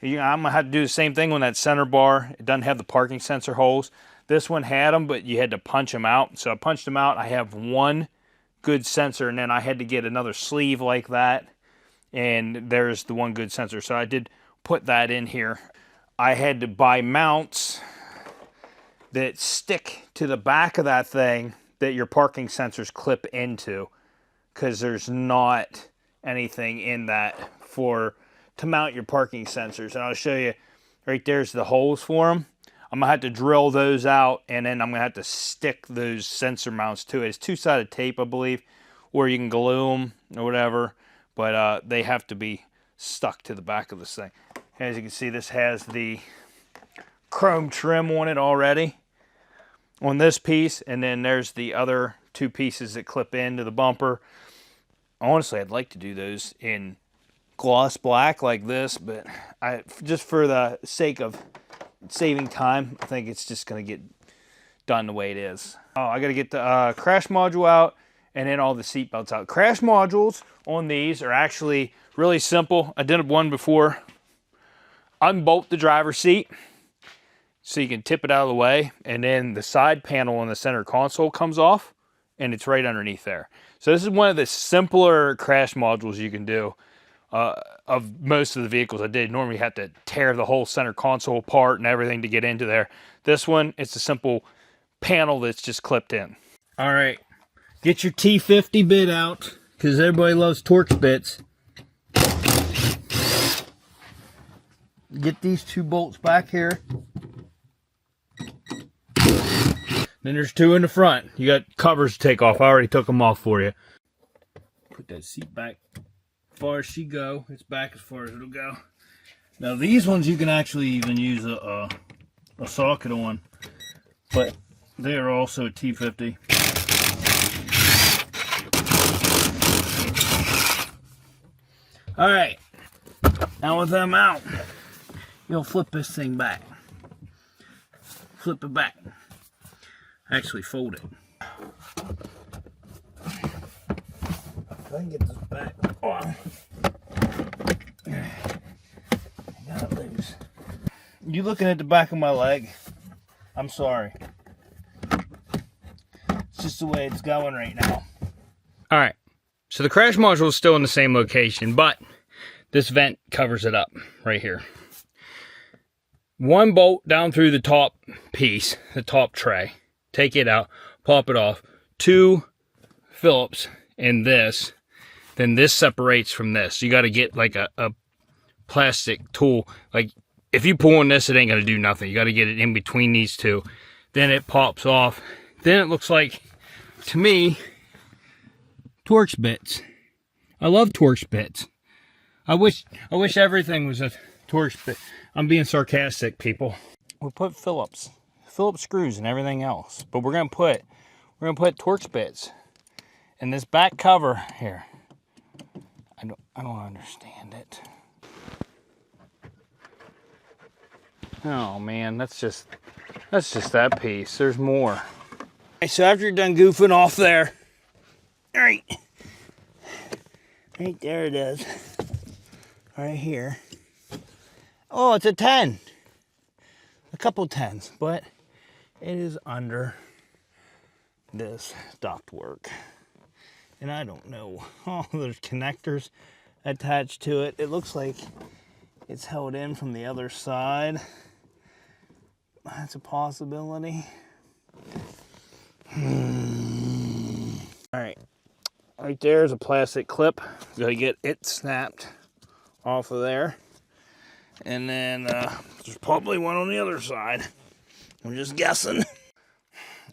[SPEAKER 1] I'm going to have to do the same thing on that center bar. It doesn't have the parking sensor holes. This one had them, but you had to punch them out. So I punched them out. I have one good sensor, and then I had to get another sleeve like that, and there's the one good sensor. So I did put that in here. I had to buy mounts that stick to the back of that thing that your parking sensors clip into, because there's not anything in that to mount your parking sensors. And I'll show you, right there's the holes for them. I'm gonna have to drill those out, and then I'm gonna have to stick those sensor mounts to it. It's two-sided tape, I believe, or you can glue them or whatever, but they have to be stuck to the back of this thing. As you can see, this has the chrome trim on it already on this piece, and then there's the other two pieces that clip into the bumper. Honestly, I'd like to do those in gloss black like this, but just for the sake of saving time, I think it's just going to get done the way it is. Oh, I got to get the crash module out, and then all the seat belts out. Crash modules on these are actually really simple. I did one before. Unbolt the driver's seat so you can tip it out of the way, and then the side panel on the center console comes off, and it's right underneath there. So this is one of the simpler crash modules you can do of most of the vehicles I did. Normally you have to tear the whole center console apart and everything to get into there. This one, it's a simple panel that's just clipped in. All right, get your T50 bit out, because everybody loves Torx bits. Get these two bolts back here. Then there's two in the front. You got covers to take off. I already took them off for you. Put that seat back as far as she go. It's back as far as it'll go. Now these ones you can actually even use a socket on, but they are also a T50. All right, now with them out, you'll flip this thing back. Flip it back. Actually fold it. If I can get this back on. I got it loose. You looking at the back of my leg? I'm sorry. It's just the way it's going right now. Alright, so the crash module is still in the same location, but this vent covers it up right here. One bolt down through the top piece, the top tray. Take it out, pop it off. Two Phillips in this. Then this separates from this. You got to get like a plastic tool. Like if you pull on this, it ain't going to do nothing. You got to get it in between these two. Then it pops off. Then it looks like, to me, Torx bits. I love Torx bits. I wish everything was a Torx bit. I'm being sarcastic, people. We'll put Phillips screws and everything else, but we're gonna put Torx bits in this back cover here. I don't understand it. Oh man, that's just that piece. There's more. Okay, so after you're done goofing off there, right there it is, right here. Oh, it's a 10. A couple 10s, but it is under this ductwork. And I don't know. Oh, there's connectors attached to it. It looks like it's held in from the other side. That's a possibility. Alright. Right there is a plastic clip. Gotta get it snapped off of there. And then there's probably one on the other side. I'm just guessing.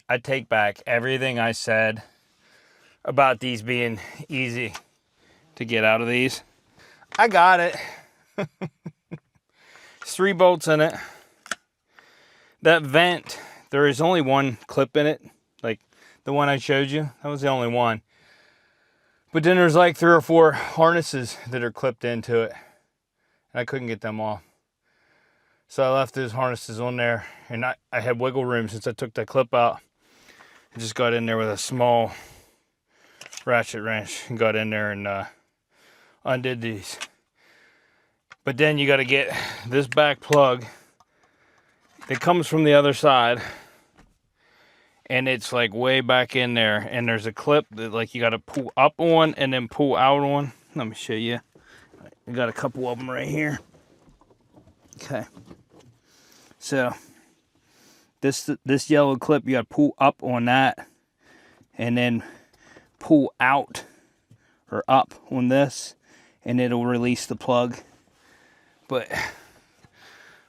[SPEAKER 1] I take back everything I said about these being easy to get out of these. I got it. There's 3 bolts in it. That vent, there is only one clip in it. Like the one I showed you. That was the only one. But then there's like 3 or 4 harnesses that are clipped into it. And I couldn't get them off. So I left those harnesses on there. And I had wiggle room since I took that clip out. I just got in there with a small ratchet wrench and got in there and undid these. But then you got to get this back plug. It comes from the other side. And it's like way back in there. And there's a clip that like you got to pull up on and then pull out on. Let me show you. We got a couple of them right here. Okay. So this yellow clip, you got to pull up on that. And then pull out or up on this. And it'll release the plug. But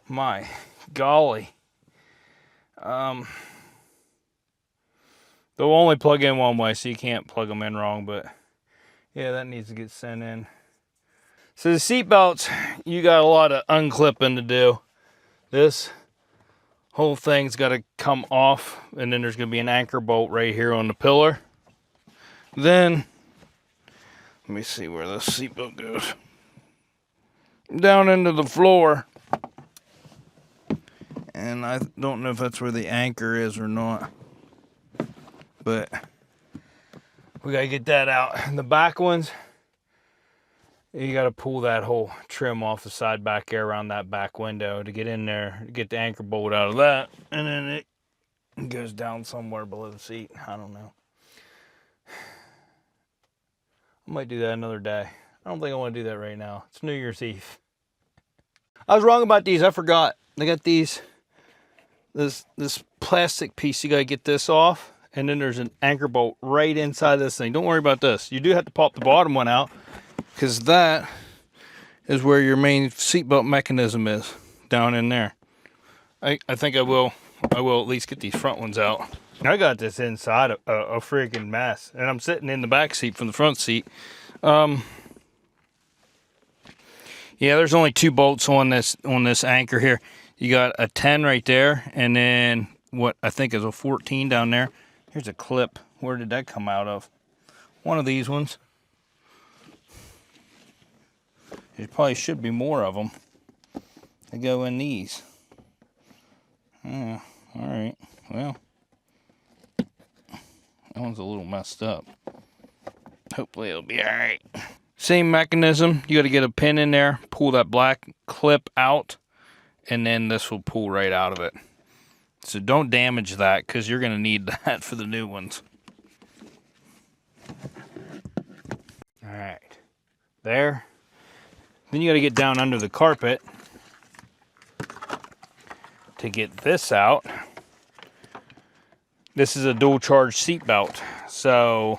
[SPEAKER 1] my golly. They'll only plug in one way, so you can't plug them in wrong, but yeah, that needs to get sent in. So the seat belts, you got a lot of unclipping to do. This whole thing's got to come off, and then there's going to be an anchor bolt right here on the pillar. Then, let me see where this seat belt goes. Down into the floor. And I don't know if that's where the anchor is or not. But we got to get that out. And the back ones, you got to pull that whole trim off the side back there around that back window to get in there, get the anchor bolt out of that. And then it goes down somewhere below the seat. I don't know. I might do that another day. I don't think I want to do that right now. It's New Year's Eve. I was wrong about these. I forgot. They got these, this plastic piece. You got to get this off. And then there's an anchor bolt right inside this thing. Don't worry about this. You do have to pop the bottom one out because that is where your main seatbelt mechanism is, down in there. I think I will at least get these front ones out. I got this inside a freaking mess. And I'm sitting in the back seat from the front seat. Yeah, there's only 2 bolts on this anchor here. You got a 10 right there, and then what I think is a 14 down there. Here's a clip. Where did that come out of? One of these ones. There probably should be more of them. They go in these. Yeah, all right. Well, that one's a little messed up. Hopefully it'll be all right. Same mechanism. You got to get a pin in there, pull that black clip out, and then this will pull right out of it. So don't damage that because you're going to need that for the new ones. All right. There. Then you got to get down under the carpet to get this out. This is a dual charge seat belt. So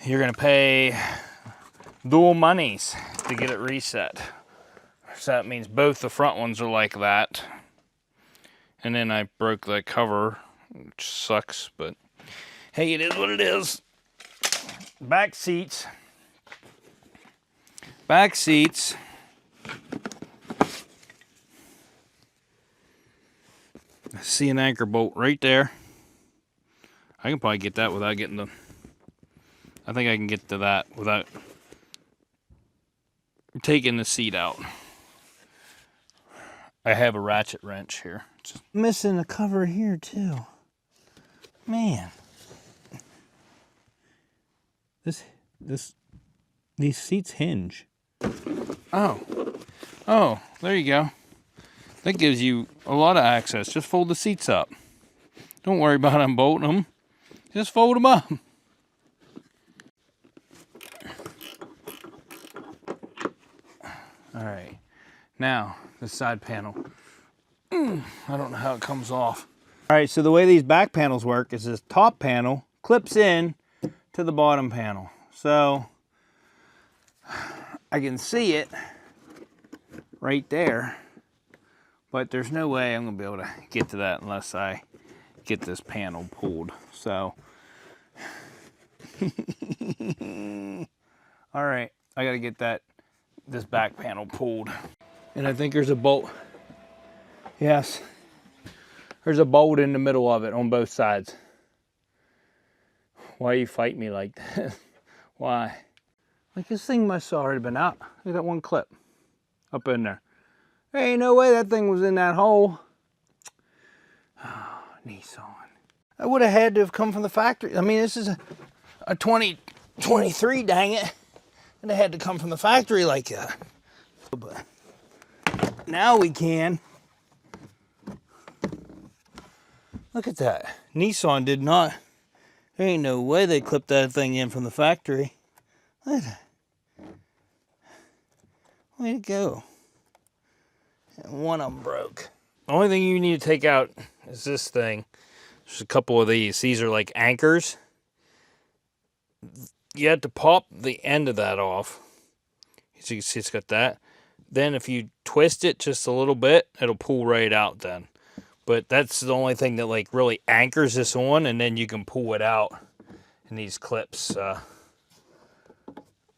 [SPEAKER 1] you're going to pay dual monies to get it reset. So that means both the front ones are like that. And then I broke the cover, which sucks, but hey, it is what it is. Back seats. Back seats. I see an anchor bolt right there. I can probably get that without getting the... I think I can get to that without taking the seat out. I have a ratchet wrench here. Just missing a cover here too. Man. These seats hinge. Oh, there you go. That gives you a lot of access. Just fold the seats up. Don't worry about unbolting them. Just fold them up. All right. Now, the side panel. I don't know how it comes off. All right, so the way these back panels work is this top panel clips in to the bottom panel. So I can see it right there, but there's no way I'm gonna be able to get to that unless I get this panel pulled. So, all right, I gotta get this back panel pulled. And I think there's a bolt. Yes, there's a bolt in the middle of it on both sides. Why you fight me like that? Why? Like, this thing must have already been out. Look at that one clip up in there. There ain't no way that thing was in that hole. Oh, Nissan. That would have had to have come from the factory. I mean, this is a 2023, dang it. And it had to come from the factory like that. But now we can. Look at that. Nissan did not. There ain't no way they clipped that thing in from the factory. Look at that. Way to go. And one of them broke. The only thing you need to take out is this thing. There's a couple of these. These are like anchors. You have to pop the end of that off. As you can see, it's got that. Then if you twist it just a little bit, it'll pull right out then. But that's the only thing that like really anchors this on, and then you can pull it out. And these clips will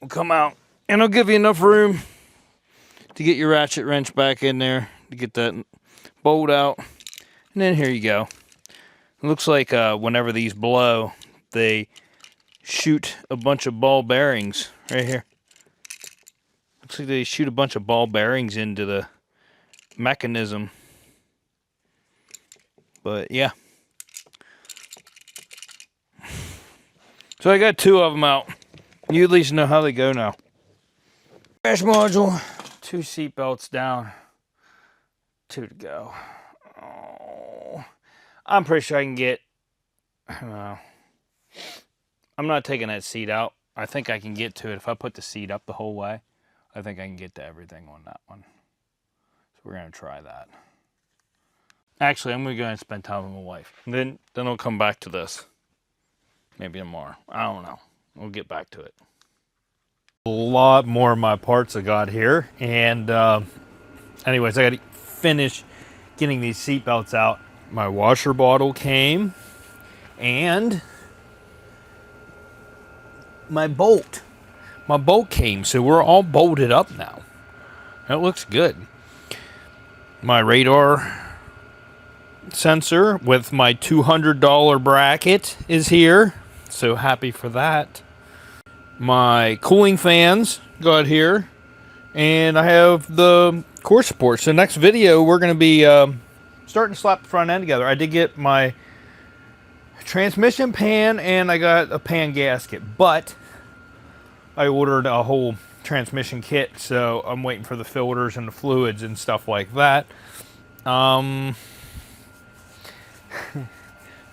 [SPEAKER 1] come out. And it'll give you enough room to get your ratchet wrench back in there, to get that bolt out. And then here you go. It looks like whenever these blow, they shoot a bunch of ball bearings right here. Looks like they shoot a bunch of ball bearings into the mechanism. But yeah. So I got two of them out. You at least know how they go now. Crash module. 2 seat belts down. 2 to go. Oh, I'm pretty sure I can get. I'm not taking that seat out. I think I can get to it if I put the seat up the whole way. I think I can get to everything on that one. So we're gonna try that. Actually, I'm gonna go and spend time with my wife. Then I'll come back to this. Maybe tomorrow. I don't know. We'll get back to it. A lot more of my parts I got here, and anyways, I got to finish getting these seat belts out. My washer bottle came, and my bolt came, so we're all bolted up now. That looks good. My radar sensor with my $200 bracket is here, so happy for that. My cooling fans got here, and I have the core support. So next video, we're going to be starting to slap the front end together. I did get my transmission pan, and I got a pan gasket, but I ordered a whole transmission kit, so I'm waiting for the filters and the fluids and stuff like that.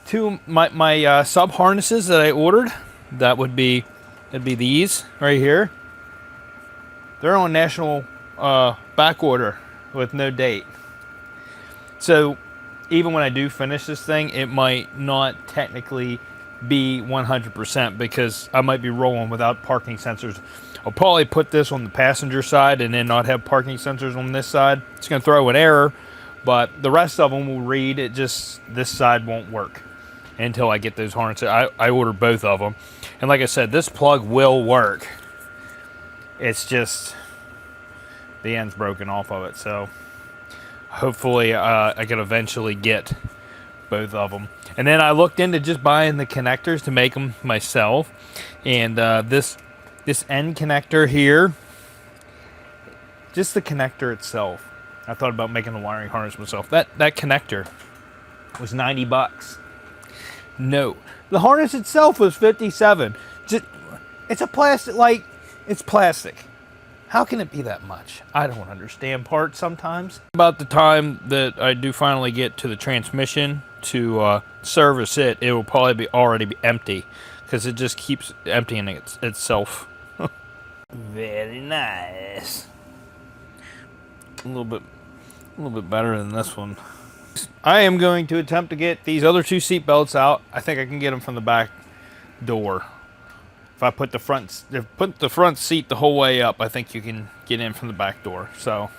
[SPEAKER 1] Two my sub harnesses that I ordered, that'd be these right here. They're on national back order with no date. So even when I do finish this thing, it might not technically be 100% because I might be rolling without parking sensors. I'll probably put this on the passenger side and then not have parking sensors on this side. It's going to throw an error, but the rest of them will read. It just, this side won't work until I get those harnesses. I ordered both of them. And like I said, this plug will work. It's just the end's broken off of it. So hopefully I can eventually get both of them. And then I looked into just buying the connectors to make them myself. And this end connector here, just the connector itself, I thought about making the wiring harness myself. That connector was $90. No, the harness itself was $57. It's a plastic, like, it's plastic. How can it be that much? I don't understand parts sometimes. About the time that I do finally get to the transmission to service it, it will probably already be empty because it just keeps emptying itself. Very nice. A little bit better than this one. I am going to attempt to get these other 2 seat belts out. I think I can get them from the back door. If I put the front seat the whole way up, I think you can get in from the back door. So,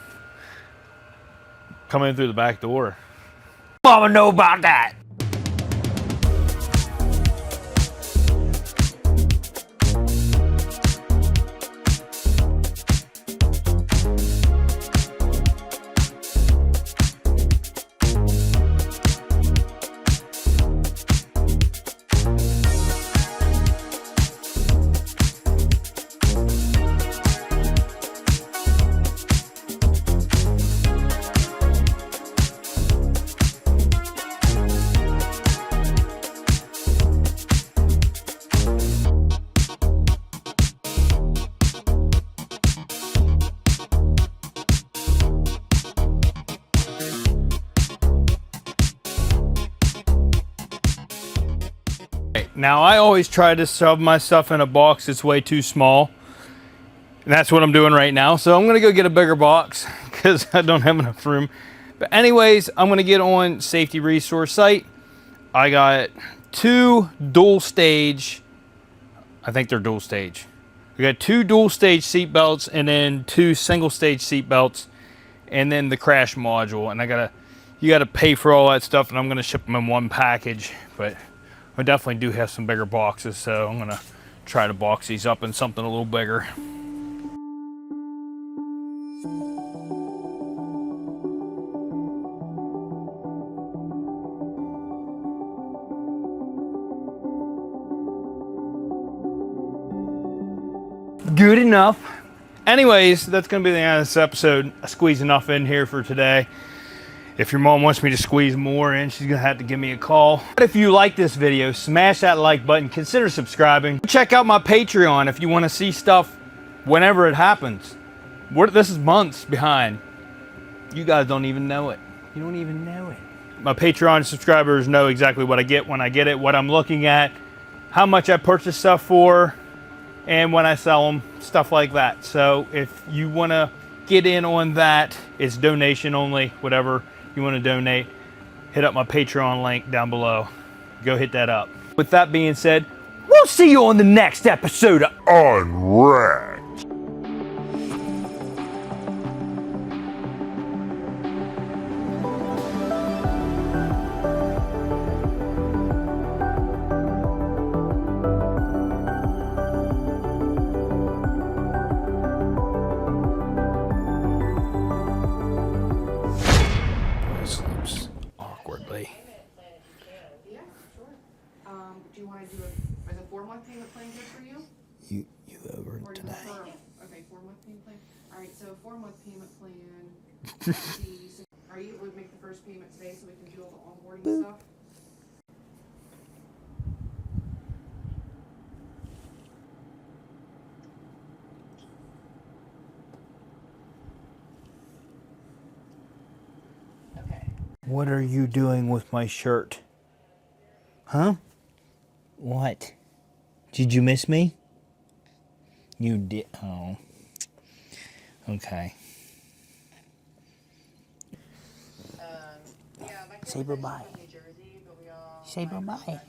[SPEAKER 1] come in through the back door. Mama know about that. Now, I always try to shove my stuff in a box that's way too small. And that's what I'm doing right now. So I'm going to go get a bigger box because I don't have enough room. But anyways, I'm going to get on Safety Resource Site. I got 2 dual stage. I think they're dual stage. We got 2 dual stage seat belts and then 2 single stage seat belts and then the crash module. And you gotta pay for all that stuff, and I'm gonna ship them in one package. But I definitely do have some bigger boxes, so I'm gonna try to box these up in something a little bigger. Good enough. Anyways, that's gonna be the end of this episode. I squeezed enough in here for today. If your mom wants me to squeeze more in, she's gonna have to give me a call. But if you like this video, smash that like button, consider subscribing. Check out my Patreon if you wanna see stuff whenever it happens. This is months behind. You guys don't even know it. You don't even know it. My Patreon subscribers know exactly what I get when I get it, what I'm looking at, how much I purchase stuff for, and when I sell them, stuff like that. So if you wanna get in on that, it's donation only, whatever you want to donate, hit up my Patreon link down below. Go hit that up. With that being said, we'll see you on the next episode of
[SPEAKER 4] Unwrapped.
[SPEAKER 1] Sleeps awkwardly.
[SPEAKER 3] Yeah, sure. Do you want to do is a 4-month payment plan good for you?
[SPEAKER 1] You over
[SPEAKER 3] Or do you
[SPEAKER 1] today.
[SPEAKER 3] prefer, okay, 4-month payment plan? All right, so 4-month payment plan. Are you able to make the first payment today so we can do all the onboarding stuff? Okay.
[SPEAKER 1] What are you doing with my shirt? Huh? What? Did you miss me? You did. Oh. Okay. Say bye-bye. Say bye-bye.